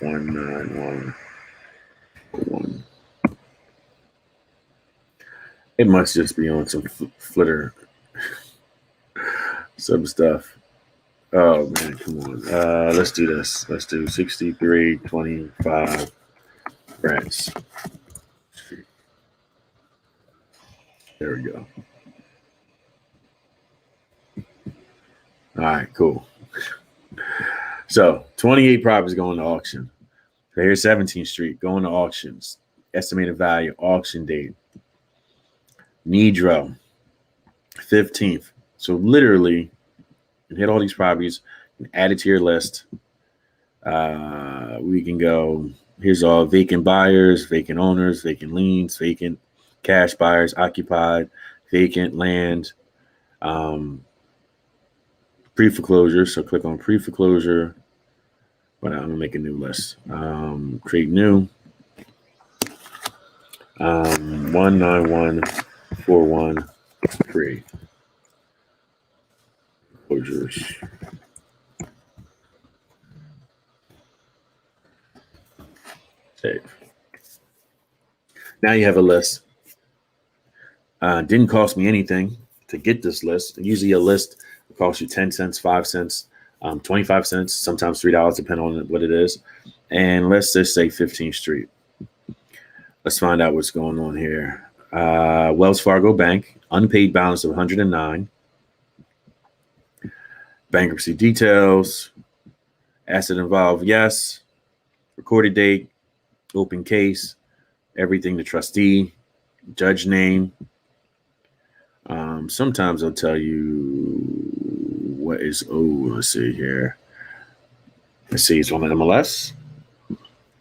19141. It must just be on some flitter, some stuff. Oh man, come on. Let's do this. Let's do 6325 France. There we go. All right, cool. So 28 properties going to auction. So here's 17th Street going to auctions. Estimated value, auction date. Nidro, 15th. So literally, you hit all these properties and add it to your list. We can go, here's all vacant buyers, vacant owners, vacant liens, vacant cash buyers, occupied, vacant land, pre-foreclosure. So click on pre-foreclosure. But I'm gonna make a new list. Create new. 19143. Closures. Save. Now you have a list. Didn't cost me anything to get this list. Usually a list will cost you 10 cents, 5 cents. 25 cents, sometimes $3, depending on what it is. And let's just say 15th Street. Let's find out what's going on here. Wells Fargo Bank, unpaid balance of 109. Bankruptcy details. Asset involved, yes. Recorded date, open case, everything the trustee, judge name. Sometimes they'll tell you what is owed. Let's see here. Let's see, it's on the MLS.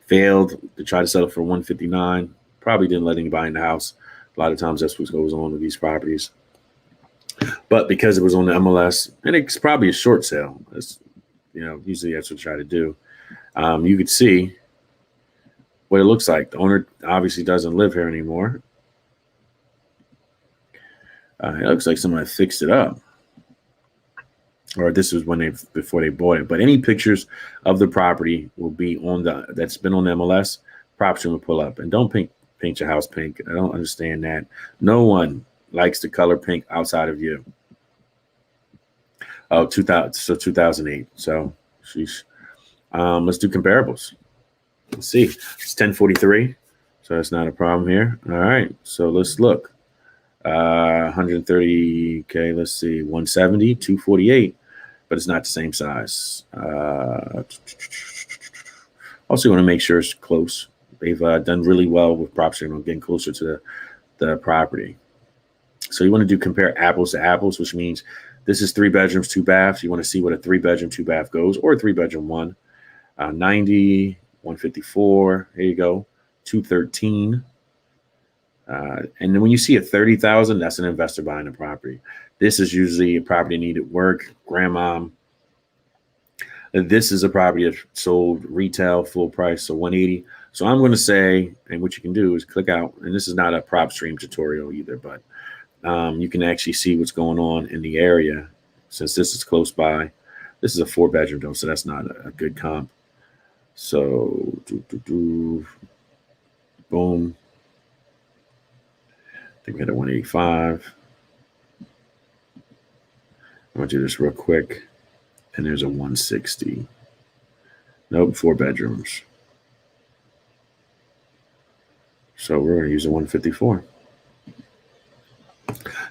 Failed to try to settle for 159. Probably didn't let anybody in the house. A lot of times that's what goes on with these properties. But because it was on the MLS, and it's probably a short sale, usually that's what I try to do. You could see what it looks like. The owner obviously doesn't live here anymore. It looks like somebody fixed it up, or this was before they bought it. But any pictures of the property will be that's been on the MLS. Props will pull up, and don't paint your house pink. I don't understand that. No one likes the color pink outside of you. Oh, 2008. So, sheesh. Let's do comparables. Let's see. It's 1043, so that's not a problem here. All right, so let's look. 130. Okay, let's see. 170, 248, but it's not the same size. Also, want to make sure it's close. They've done really well with property and getting closer to the property. So you want to compare apples to apples, which means this is 3 bedrooms, 2 baths. You want to see what a 3 bedroom, 2 bath goes, or a 3 bedroom, 1. 90, 154. Here you go. 213. And then when you see a 30,000, that's an investor buying a property. This is usually a property needed work, grandmom. This is a property that sold retail full price, so 180. So I'm going to say, and what you can do is click out, and this is not a prop stream tutorial either, but you can actually see what's going on in the area since this is close by. This is a 4 bedroom though, so that's not a good comp. So boom. I think we had a 185. I'm going to do this real quick. And there's a 160. Nope, 4 bedrooms. So we're going to use a 154.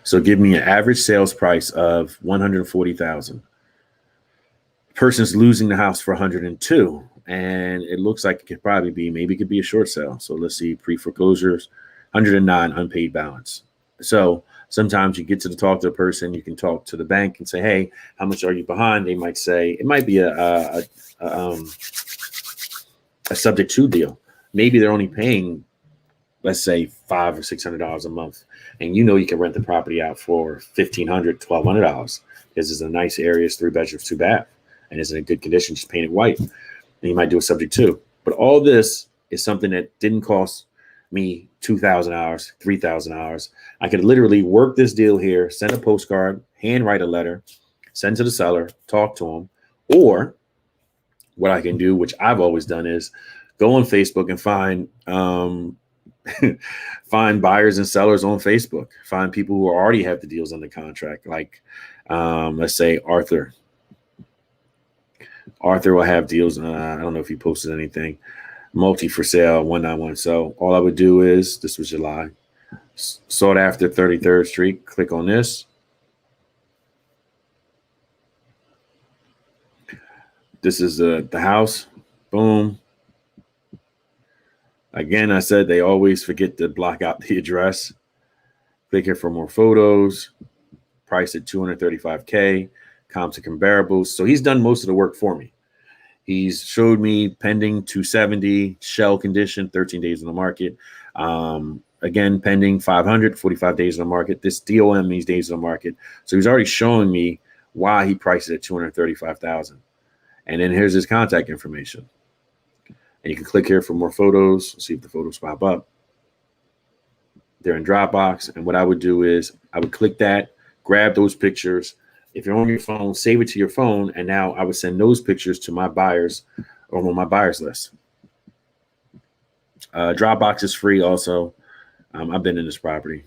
So give me an average sales price of 140,000. Person's losing the house for 102, and it looks like it could probably be, maybe it could be a short sale. So let's see, pre-foreclosures, 109 unpaid balance. So sometimes you get to talk to the person, you can talk to the bank and say, hey, how much are you behind? They might say, it might be a subject to deal. Maybe they're only paying, let's say $500 or $600 a month. And you can rent the property out for $1,500, $1,200 because it's a nice area, it's 3 bedrooms, 2 bath, and it's in a good condition, just paint it white. And you might do a subject to. But all this is something that didn't cost me $2,000, $3,000. I could literally work this deal here, send a postcard, handwrite a letter, send to the seller, talk to them. Or what I can do, which I've always done, is go on Facebook and find find buyers and sellers on Facebook. Find people who already have the deals under contract. Like let's say Arthur. Arthur will have deals. I don't know if he posted anything. Multi for sale, 191. So all I would do is, this was July, sought after 33rd Street. Click on this. This is the house. Boom. Again, I said they always forget to block out the address. Click here for more photos. Price at $235K. Comps and comparables. So he's done most of the work for me. He's showed me pending 270, shell condition, 13 days on the market. Again, pending 500, 45 days on the market. This DOM means days on the market. So he's already showing me why he priced it at $235,000. And then here's his contact information. And you can click here for more photos. See if the photos pop up. They're in Dropbox. And what I would do is I would click that, grab those pictures. If you're on your phone, save it to your phone. And now I would send those pictures to my buyers or on my buyers list. Dropbox is free also. I've been in this property.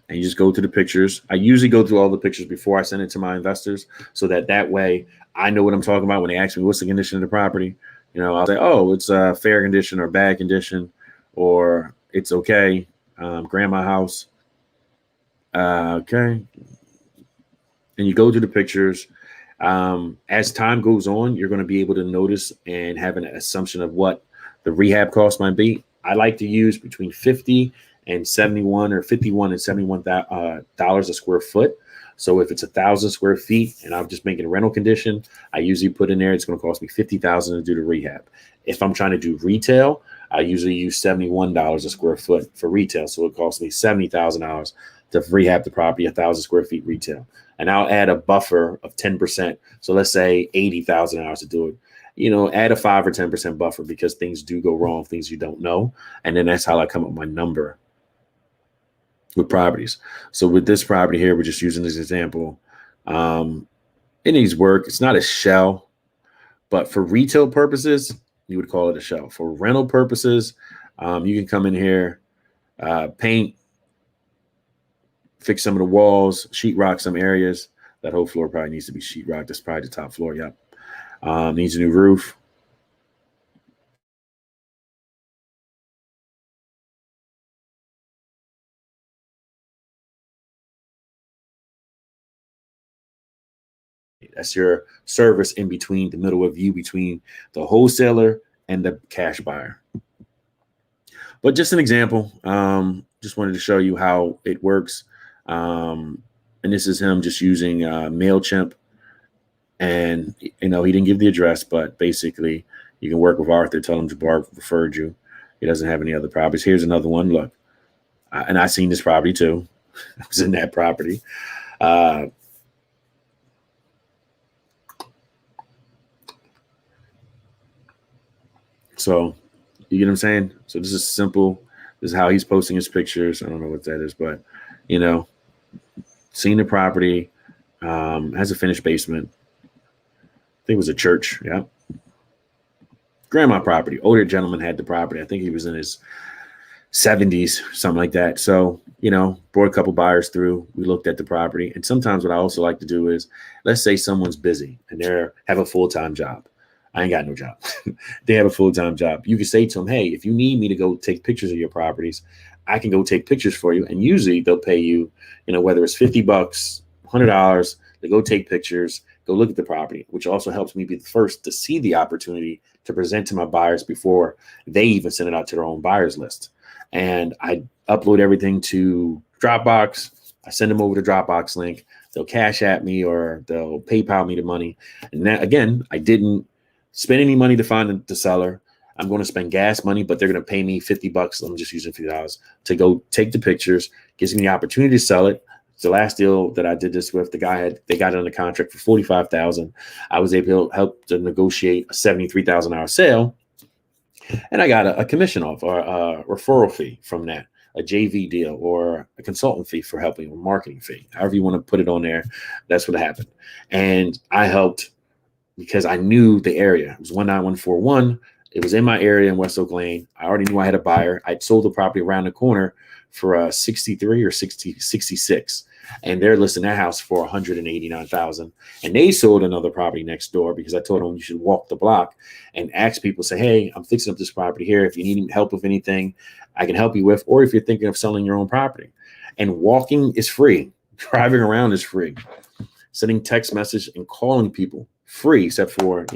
and you just go through the pictures. I usually go through all the pictures before I send it to my investors, so that way I know what I'm talking about when they ask me what's the condition of the property. I'll say, oh, it's fair condition or bad condition, or it's okay. Grandma house. Okay. And you go through the pictures. As time goes on, you're going to be able to notice and have an assumption of what the rehab cost might be. I like to use between 50 and 71 or 51 and 71 dollars a square foot. So if it's 1,000 square feet and I'm just making a rental condition, I usually put in there it's going to cost me 50,000 to do the rehab. If I'm trying to do retail, I usually use $71 a square foot for retail. So it costs me $70,000 to rehab the property, 1,000 square feet retail. And I'll add a buffer of 10%. So let's say $80,000 to do it. Add a 5 or 10% buffer because things do go wrong, things you don't know. And then that's how I come up with my number with properties. So with this property here, we're just using this example. It needs work. It's not a shell, but for retail purposes, you would call it a shell. For rental purposes, you can come in here, paint, fix some of the walls, sheetrock some areas. That whole floor probably needs to be sheetrocked. That's probably the top floor. Yep. Needs a new roof. That's your service in between, the middle of you between the wholesaler and the cash buyer. But just an example, just wanted to show you how it works. And this is him just using MailChimp. And, he didn't give the address, but basically you can work with Arthur, tell him Jabbar referred you. He doesn't have any other properties. Here's another one. Look, and I seen this property too. I was in that property. So you get what I'm saying? So this is simple. This is how he's posting his pictures. I don't know what that is, but seeing the property, has a finished basement. I think it was a church. Yeah. Grandma property. Older gentleman had the property. I think he was in his 70s, something like that. So, brought a couple buyers through. We looked at the property. And sometimes what I also like to do is, let's say someone's busy and they have a full-time job. I ain't got no job. They have a full-time job. You can say to them, hey, if you need me to go take pictures of your properties, I can go take pictures for you. And usually they'll pay you, whether it's $50, $100, they go take pictures, go look at the property, which also helps me be the first to see the opportunity to present to my buyers before they even send it out to their own buyers list. And I upload everything to Dropbox. I send them over the Dropbox link. They'll cash at me or they'll PayPal me the money. And that, again, I didn't spend any money to find the seller. I'm going to spend gas money, but they're going to pay me $50. I'm just using $50 to go take the pictures. Gives me the opportunity to sell it. It's the last deal that I did this with. They got it under contract for $45,000. I was able to help to negotiate a $73,000 sale, and I got a commission off or a referral fee from that, a JV deal or a consultant fee for helping, or marketing fee, however you want to put it on there. That's what happened, and I helped because I knew the area. It was 19141. It was in my area in West Oak Lane. I already knew I had a buyer. I'd sold the property around the corner for 63 or 66. And they're listing that house for 189,000. And they sold another property next door because I told them you should walk the block and ask people, say, hey, I'm fixing up this property here. If you need help with anything, I can help you with, or if you're thinking of selling your own property. And walking is free. Driving around is free. Sending text message and calling people free, except for,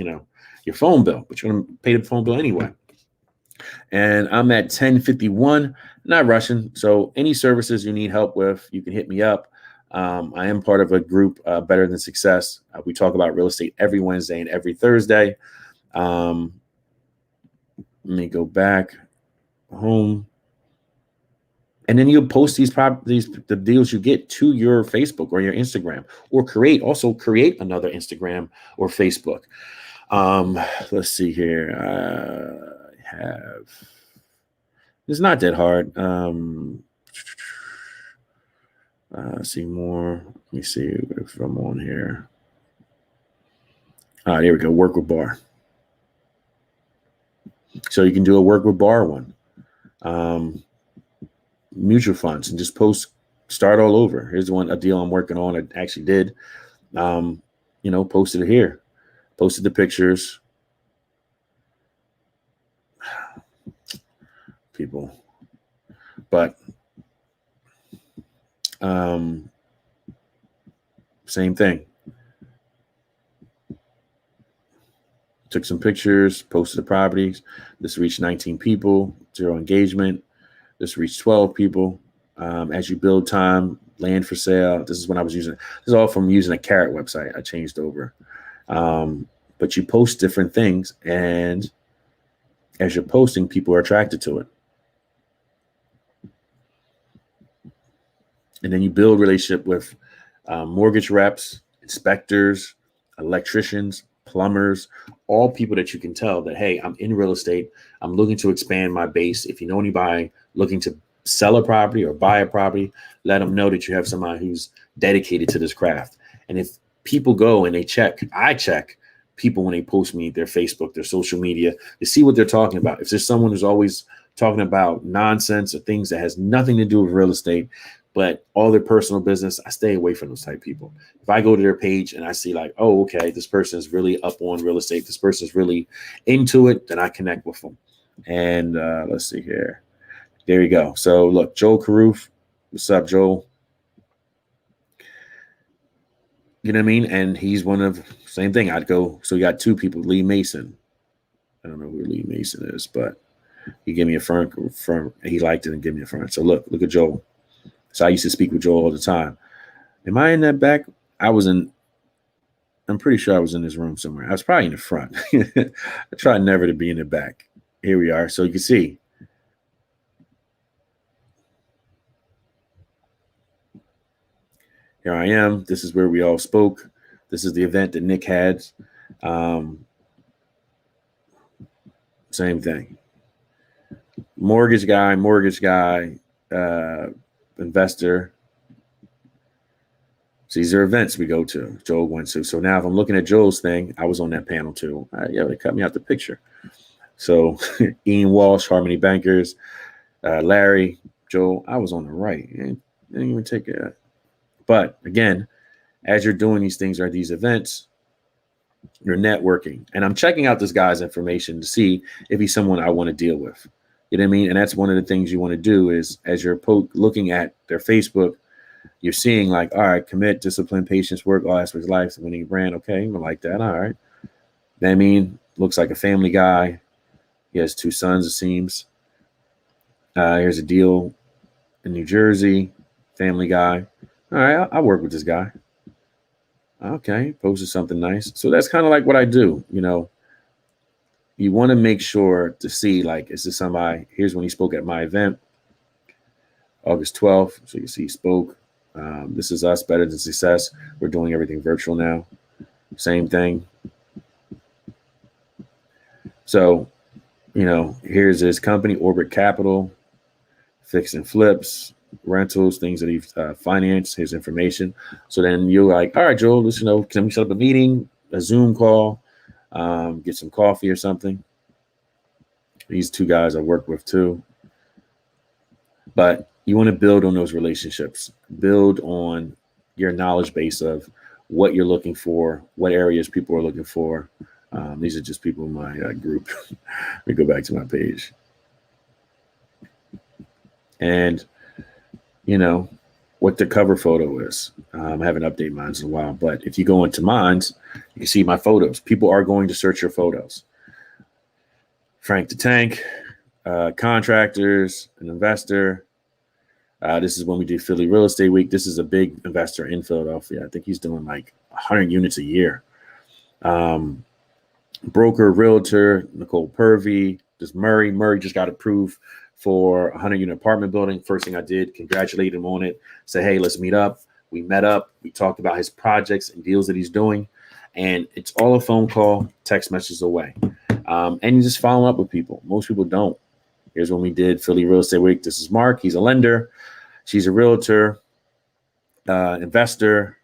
your phone bill, but you're going to pay the phone bill anyway. And I'm at 1051, not rushing. So any services you need help with, you can hit me up. I am part of a group, Better Than Success. We talk about real estate every Wednesday and every Thursday. Let me go back home. And then you'll post the deals you get to your Facebook or your Instagram, or create another Instagram or Facebook. Let's see here. It's not that hard. See more. Let me see if I'm on here. There we go. Work with bar. So you can do a work with bar one. Mutual funds, and just post start all over. Here's a deal I'm working on. I actually did, posted it here, posted the pictures. People, but same thing. Took some pictures, posted the properties. This reached 19 people, 0 engagement. This reached 12 people. As you build time, land for sale. This is when I was using, this is all from using a Carrot website. I changed over. But you post different things, and as you're posting, people are attracted to it. And then you build relationship with mortgage reps, inspectors, electricians, plumbers, all people that you can tell that, hey, I'm in real estate. I'm looking to expand my base. If you know anybody looking to sell a property or buy a property, let them know that you have somebody who's dedicated to this craft. And if people go and I check people when they post me their Facebook, their social media, to see what they're talking about. If there's someone who's always talking about nonsense or things that has nothing to do with real estate, but all their personal business, I stay away from those type of people. If I go to their page and I see like, oh, okay, this person is really up on real estate, this person is really into it, then I connect with them. And let's see here. There you go. So look, Joel Carruth. What's up, Joel? You know what I mean? And he's one of, same thing. I'd go, so you got 2 people, Lee Mason. I don't know who Lee Mason is, but he gave me a firm. He liked it and gave me a firm. So look at Joel. So I used to speak with Joel all the time. Am I in that back? I'm pretty sure I was in this room somewhere. I was probably in the front. I try never to be in the back. Here we are. So you can see. Here I am. This is where we all spoke. This is the event that Nick had. Same thing. Mortgage guy, investor. So these are events we go to. Joel went to. So now if I'm looking at Joel's thing, I was on that panel too. They cut me out the picture. So Ian Walsh, Harmony Bankers, Larry, Joel, I was on the right. I didn't even take it. But again, as you're doing these things or these events, you're networking. And I'm checking out this guy's information to see if he's someone I want to deal with. You know what I mean? And that's one of the things you want to do is as you're looking at their Facebook, you're seeing like, all right, commit, discipline, patience, work, all aspects of life, winning brand. Okay, I like that. All right. I mean, looks like a family guy. He has 2 sons, it seems. Here's a deal in New Jersey, family guy. All right, I'll work with this guy. Okay, posted something nice. So that's kind of like what I do, You want to make sure to see, like, is this somebody? Here's when he spoke at my event, August 12th. So you see he spoke. This is us, Better Than Success. We're doing everything virtual now. Same thing. So, here's his company, Orbit Capital, fix and flips, rentals, things that he financed, his information. So then you're like, all right, Joel, listen, can we set up a meeting, a Zoom call? Get some coffee or something. These 2 guys I work with too. But you want to build on those relationships, build on your knowledge base of what you're looking for, what areas people are looking for. These are just people in my group. Let me go back to my page. And, what the cover photo is. I haven't updated mine in a while, but if you go into mine, you can see my photos. People are going to search your photos. Frank the Tank, contractors, an investor. This is when we do Philly Real Estate Week. This is a big investor in Philadelphia. I think he's doing like 100 units a year. Broker, realtor, Nicole Purvey. This Murray. Murray just got approved for a 100-unit apartment building. First thing I did, congratulate him on it. Say, hey, let's meet up. We met up. We talked about his projects and deals that he's doing. And it's all a phone call, text messages away. And you just follow up with people. Most people don't. Here's when we did Philly Real Estate Week. This is Mark. He's a lender. She's a realtor, investor.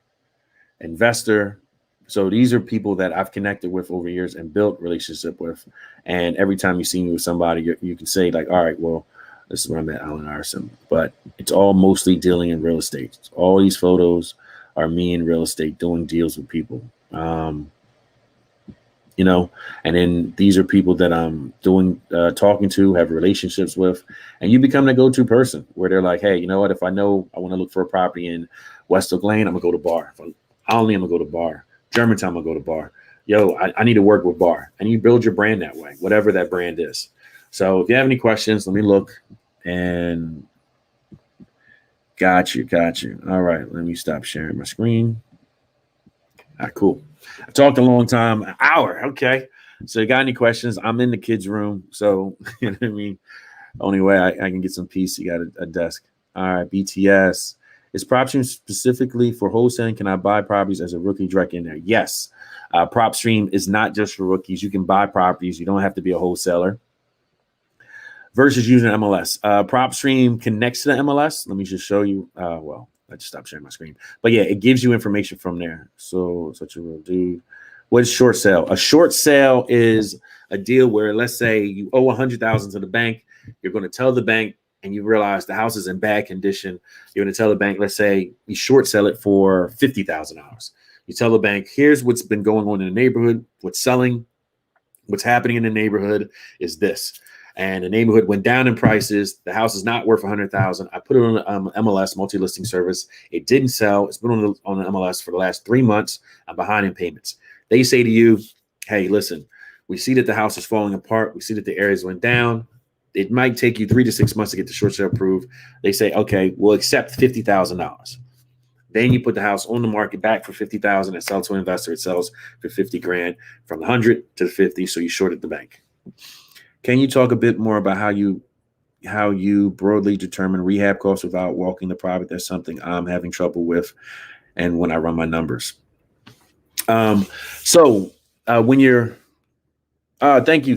So these are people that I've connected with over years and built relationship with. And every time you see me with somebody, you can say like, all right, well, This is where I met Allen Iverson. But it's all mostly dealing in real estate. All these photos are me in real estate doing deals with people. You know, and then these are people that I'm doing, talking to, have relationships with, and you become the go-to person where they're like, hey, you know what? If I know I want to look for a property in West Oak Lane, I'm gonna go to Bar. If I only, I'm gonna go to Bar. Germantown, I'm gonna go to Bar. Yo, I need to work with Bar, and you build your brand that way, whatever that brand is. So if you have any questions, let me look. And got you. All right, let me stop sharing my screen. All right, cool. I talked a long time, an hour. Okay. So you got any questions? I'm in the kids' room. So, you know what I mean? Only way I can get some peace, you got a desk. All right, BTS. Is PropStream specifically for wholesaling? Can I buy properties as a rookie direct in there? Yes. PropStream is not just for rookies. You can buy properties. You don't have to be a wholesaler. Versus using MLS. PropStream connects to the MLS. Let me just show you. Well, I just stopped sharing my screen. But yeah, it gives you information from there. So such a real dude. What is short sale? A short sale is a deal where, let's say you owe $100,000 to the bank. You're going to tell the bank, and you realize the house is in bad condition. You're going to tell the bank, let's say you short sell it for $50,000. You tell the bank, here's what's been going on in the neighborhood. What's selling, what's happening in the neighborhood is this. And the neighborhood went down in prices. The house is not worth $100,000. I put it on MLS, multi-listing service. It didn't sell. It's been on the MLS for the last 3 months. I'm behind in payments. They say to you, hey, listen, we see that the house is falling apart. We see that the areas went down. It might take you 3 to 6 months to get the short sale approved. They say, okay, we'll accept $50,000. Then you put the house on the market back for $50,000 and sell to an investor. It sells for $50,000 from the 100 to the 50. So you shorted the bank. Can you talk a bit more about how you broadly determine rehab costs without walking the property? That's something I'm having trouble with, and when I run my numbers. So when you're, thank you.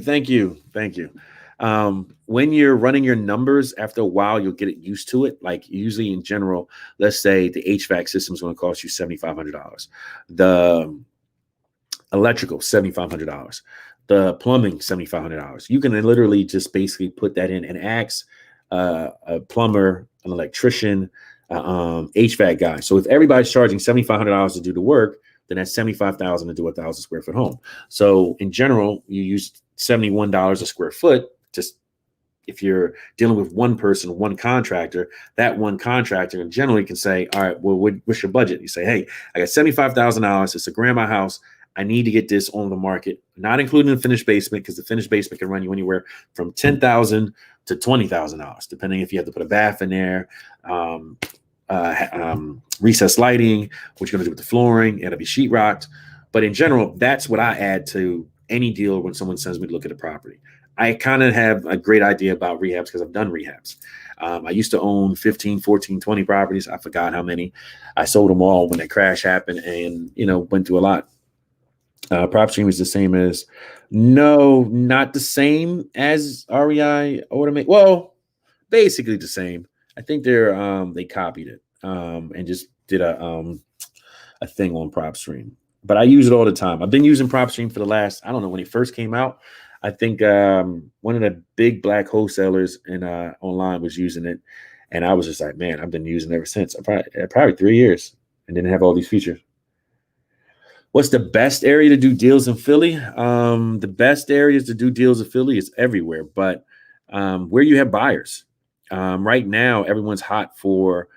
When you're running your numbers, after a while, you'll get used to it. Like usually in general, let's say the HVAC system is going to cost you $7,500. The electrical, $7,500. The plumbing, $7,500. You can literally just basically put that in and ask a plumber, an electrician, HVAC guy. So if everybody's charging $7,500 to do the work, then that's $75,000 to do a 1,000 square foot home. So in general, you use $71 a square foot. Just if you're dealing with one person, one contractor, that one contractor and generally can say, all right, well, what's your budget? You say, hey, I got $75,000. It's a grandma house. I need to get this on the market, not including the finished basement, because the finished basement can run you anywhere from $10,000 to $20,000, depending if you have to put a bath in there, recessed lighting, what you're going to do with the flooring. It'll be sheetrocked. But in general, that's what I add to any deal when someone sends me to look at a property. I kind of have a great idea about rehabs because I've done rehabs. I used to own 15, 14, 20 properties. I forgot how many. I sold them all when that crash happened and, went through a lot. PropStream is the same as, no, not the same as REI Automate. Well, basically the same. I think they copied it and just did a thing on PropStream. But I use it all the time. I've been using PropStream for the last, I don't know, when it first came out. I think one of the big black wholesalers in online was using it. And I was just like, man, I've been using it ever since. Probably 3 years and didn't have all these features. What's the best area to do deals in Philly? The best areas to do deals in Philly is everywhere, but where you have buyers. Right now, everyone's hot for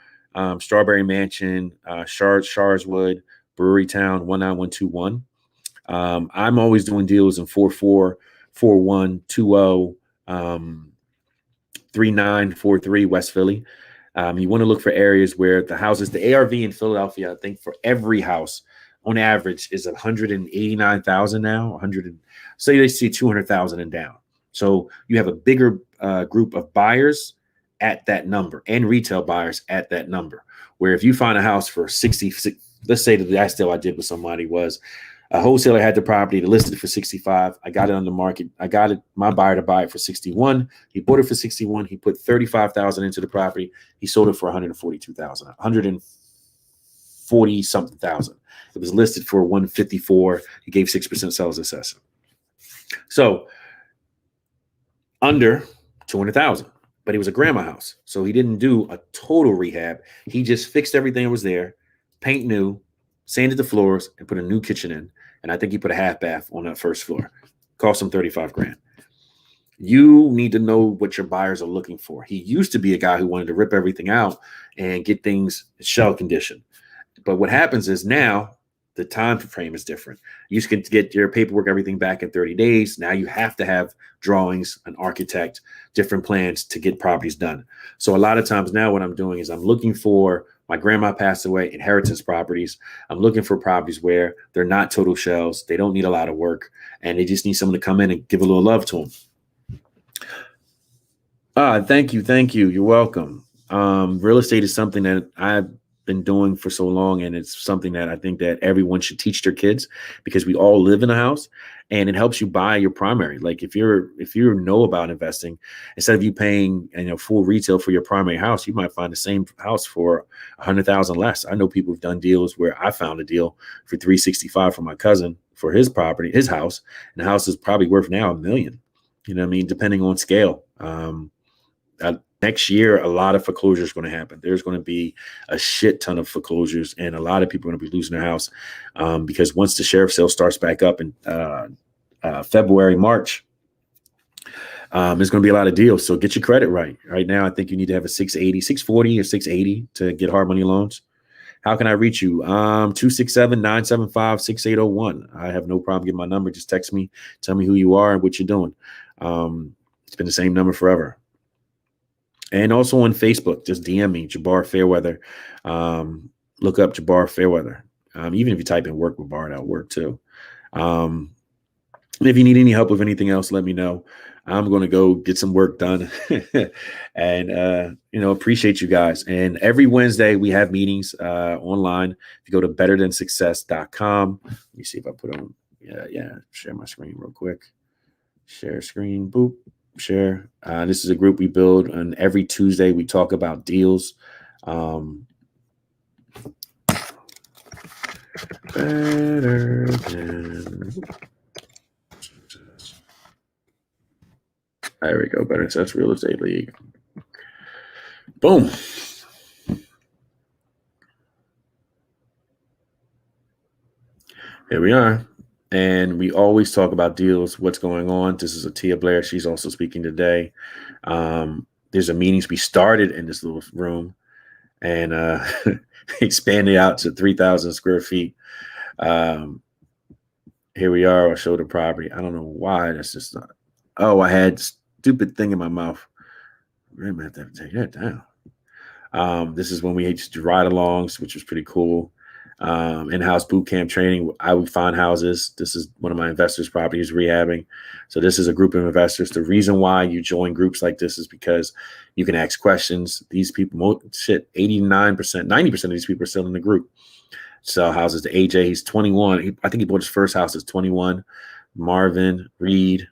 Strawberry Mansion, Sharswood, Brewery Town, 19121. I'm always doing deals in 44, 41, 20, 3943 West Philly. You want to look for areas where the houses, the ARV in Philadelphia, I think for every house on average is 189,000 now. Say they see 200,000 and down. So you have a bigger group of buyers at that number and retail buyers at that number. Where if you find a house for 60, let's say the last deal I did with somebody was a wholesaler had the property, they listed it for 65. I got it on the market. I got my buyer to buy it for 61. He bought it for 61. He put 35,000 into the property. He sold it for 142,000, 140 something thousand. It was listed for 154. He gave 6% sales assessment. So under 200,000. but it was a grandma house. So he didn't do a total rehab. He just fixed everything that was there, paint new, sanded the floors, and put a new kitchen in. And I think he put a half bath on that first floor. Cost him 35 grand. You need to know what your buyers are looking for. He used to be a guy who wanted to rip everything out and get things shell condition. But what happens is now the time frame is different. You can get your paperwork, everything back in 30 days. Now you have to have drawings, an architect, different plans to get properties done. So a lot of times now what I'm doing is I'm looking for, my grandma passed away, inheritance properties. I'm looking for properties where they're not total shells. They don't need a lot of work, and they just need someone to come in and give a little love to them. Thank you. Thank you. You're welcome. Real estate is something that I've been doing for so long, and it's something that I think that everyone should teach their kids, because we all live in a house, and it helps you buy your primary. Like if you know about investing, instead of you paying full retail for your primary house, you might find the same house for 100,000 less. I know people who've done deals where I found a deal for 365 for my cousin for his property, his house, and the house is probably worth now $1 million. You know what I mean? Depending on scale. Next year, a lot of foreclosures going to happen. There's going to be a shit ton of foreclosures, and a lot of people are going to be losing their house because once the sheriff sale starts back up in February, March, there's going to be a lot of deals. So get your credit right. Right now, I think you need to have a 680, 640 or 680 to get hard money loans. How can I reach you? 267-975-6801. I have no problem getting my number. Just text me. Tell me who you are and what you're doing. It's been the same number forever. And also on Facebook, just DM me, Jabbar Fairweather. Look up Jabbar Fairweather. Even if you type in work with Bar, that'll work too. And if you need any help with anything else, let me know. I'm going to go get some work done and, appreciate you guys. And every Wednesday we have meetings online. If you go to betterthansuccess.com, let me see if I put on, share my screen real quick. Share screen, boop. Share. This is a group we build, and every Tuesday we talk about deals. Better than success. There we go. Better Success Real Estate League. Boom. Here we are. And we always talk about deals, what's going on. This is Atia Blair. She's also speaking today. There's a meetings we started in this little room and expanded out to 3,000 square feet. Here we are. I'll show the property. I don't know why. That's just not. Oh, I had stupid thing in my mouth. We're going to have to take that down. This is when we used to ride alongs, which was pretty cool. In-house boot camp training. I would find houses. This is one of my investors' properties rehabbing. So this is a group of investors. The reason why you join groups like this is because you can ask questions. These people, 89%, 90% of these people are still in the group. Sell houses to AJ. He's 21. I think he bought his first house at 21. Marvin, Reed.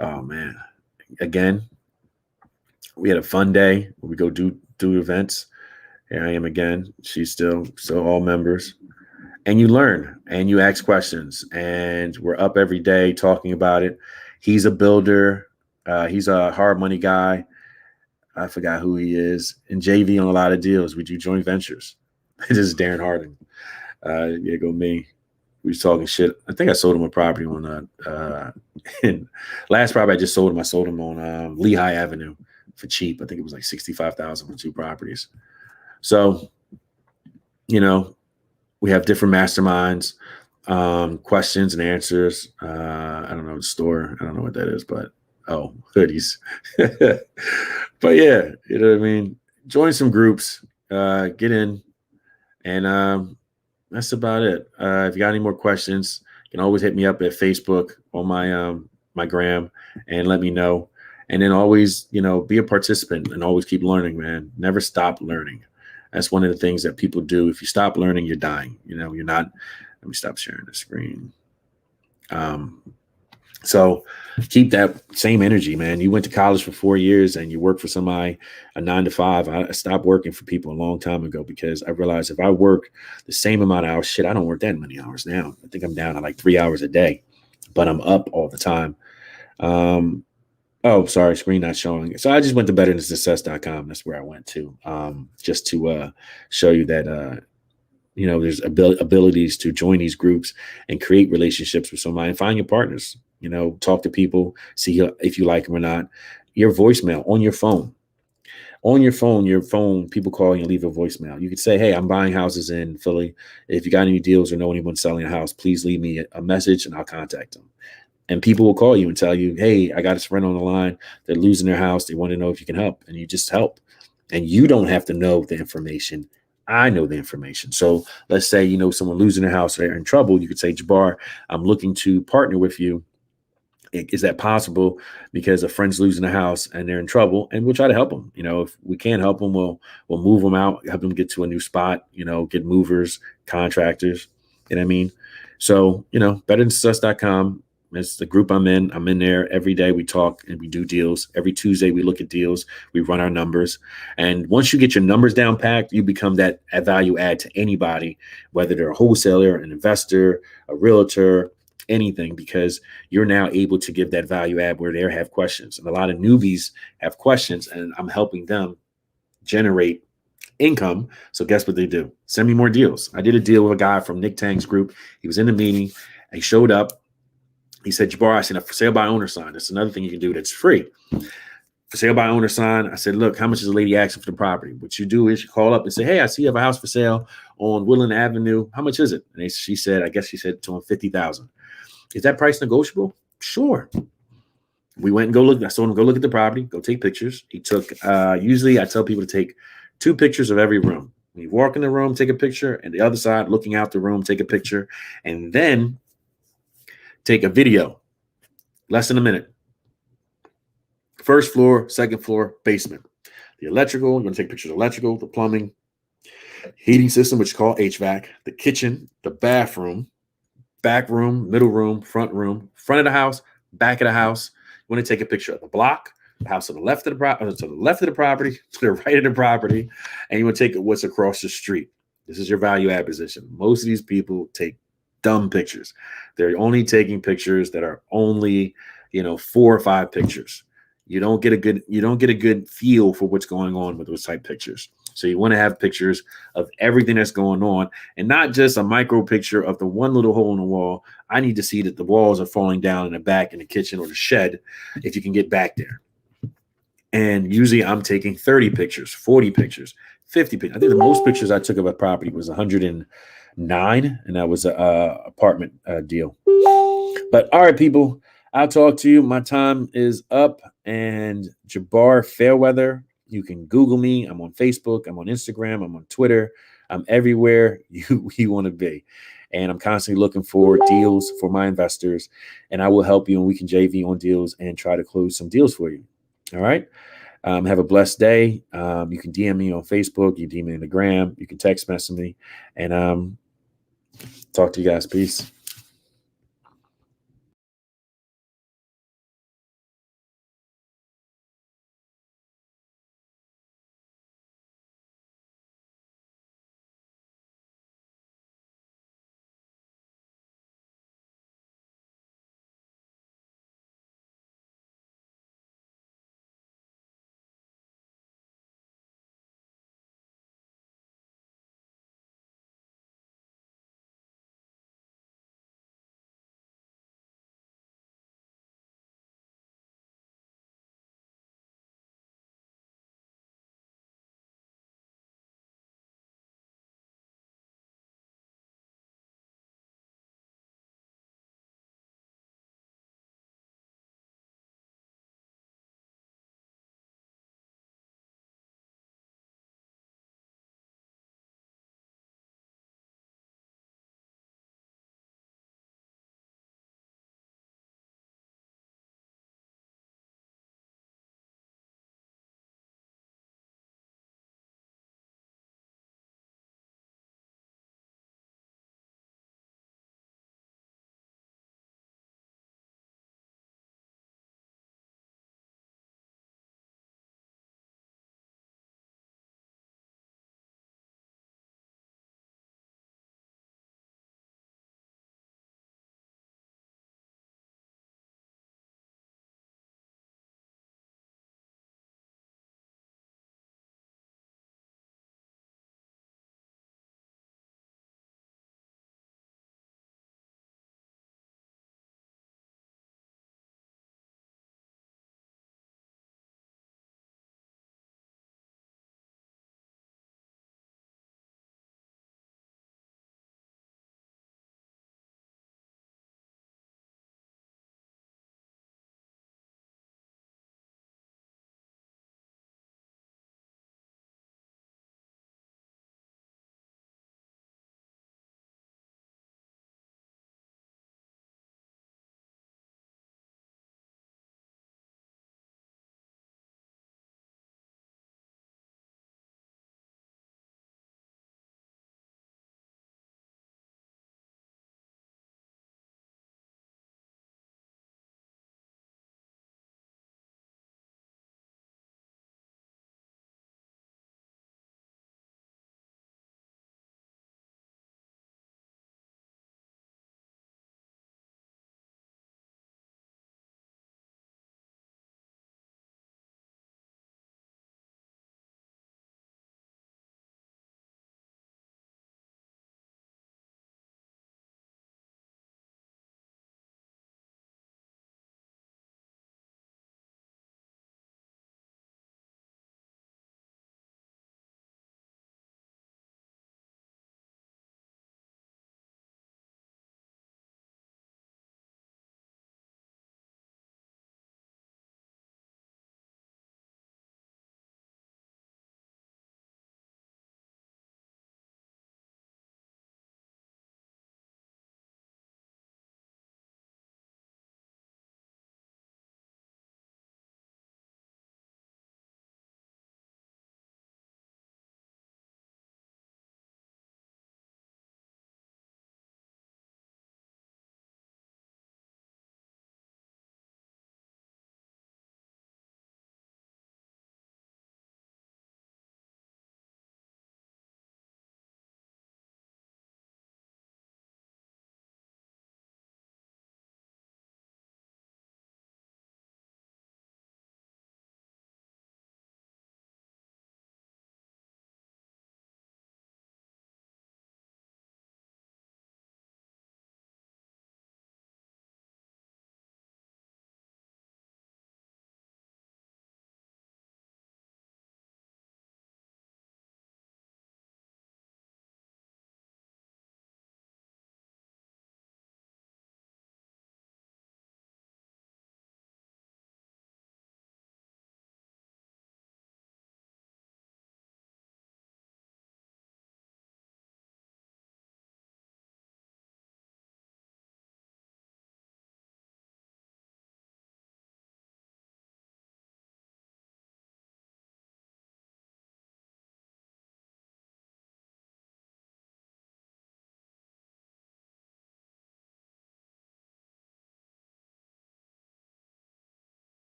Oh man. Again, we had a fun day where we go do events. Here I am again. She's still all members. And you learn and you ask questions. And we're up every day talking about it. He's a builder. He's a hard money guy. I forgot who he is. And JV on a lot of deals. We do joint ventures. This is Darren Harding. Go me. We was talking shit. I think I sold him a property on last property I just sold him. I sold him on Lehigh Avenue for cheap. I think it was like $65,000 for 2 properties. So, we have different masterminds, questions and answers. I don't know the store. I don't know what that is, but hoodies. But yeah, you know what I mean? Join some groups, get in, and that's about it. If you got any more questions, you can always hit me up at Facebook on my gram and let me know. And then always, be a participant and always keep learning, man. Never stop learning. That's one of the things that people do. If you stop learning, you're dying. You're not. Let me stop sharing the screen. So keep that same energy, man. You went to college for 4 years and you work for somebody, a 9 to 5. I stopped working for people a long time ago because I realized if I work the same amount of hours, I don't work that many hours now. I think I'm down to like 3 hours a day, but I'm up all the time. Oh, sorry, screen not showing. So I just went to betterthansuccess.com. That's where I went to, just to show you that there's abilities to join these groups and create relationships with somebody and find your partners. Talk to people, see if you like them or not. Your voicemail on your phone. People call you and leave a voicemail. You could say, hey, I'm buying houses in Philly. If you got any deals or know anyone selling a house, please leave me a message and I'll contact them. And people will call you and tell you, hey, I got a friend on the line. They're losing their house. They want to know if you can help. And you just help. And you don't have to know the information. I know the information. So let's say, someone losing their house, they're in trouble. You could say, Jabbar, I'm looking to partner with you. Is that possible? Because a friend's losing a house and they're in trouble, and we'll try to help them. If we can't help them, we'll move them out, help them get to a new spot. Get movers, contractors. You know what I mean? So betterthansuccess.com. It's the group I'm in. I'm in there every day. We talk and we do deals. Every Tuesday we look at deals. We run our numbers. And once you get your numbers down packed, you become that value add to anybody, whether they're a wholesaler, an investor, a realtor, anything, because you're now able to give that value add where they have questions. And a lot of newbies have questions, and I'm helping them generate income. So guess what they do? Send me more deals. I did a deal with a guy from Nick Tang's group. He was in the meeting. He showed up. He said, Jabbar, I seen a for sale by owner sign. That's another thing you can do that's free. For sale by owner sign. I said, look, how much is the lady asking for the property? What you do is you call up and say, hey, I see you have a house for sale on Woodland Avenue. How much is it? And she said to him, $50,000. Is that price negotiable? Sure. We went and go look. I told him, go look at the property, go take pictures. He took, usually I tell people to take 2 pictures of every room. When you walk in the room, take a picture, and the other side, looking out the room, take a picture, and then take a video, less than a minute. First floor, second floor, basement. The electrical, you're going to take pictures of electrical, the plumbing, heating system, which is called HVAC, the kitchen, the bathroom, back room, middle room, front of the house, back of the house. You want to take a picture of the block, the house to the left of the property, to the right of the property, and you want to take what's across the street. This is your value add position. Most of these people take dumb pictures. They're only taking pictures that are only, 4 or 5 pictures. You don't get a good feel for what's going on with those type pictures. So you want to have pictures of everything that's going on, and not just a micro picture of the one little hole in the wall. I need to see that the walls are falling down in the back in the kitchen or the shed, if you can get back there. And usually I'm taking 30 pictures, 40 pictures, 50 pictures. I think the most pictures I took of a property was 109, and that was a apartment deal. But all right, people, I'll talk to you. My time is up. And Jabbar Fairweather, you can Google me. I'm on Facebook. I'm on Instagram. I'm on Twitter. I'm everywhere you want to be. And I'm constantly looking for deals for my investors. And I will help you, and we can JV on deals and try to close some deals for you. All right. Have a blessed day. You can DM me on Facebook. You DM me on the gram. You can text message me. And talk to you guys. Peace.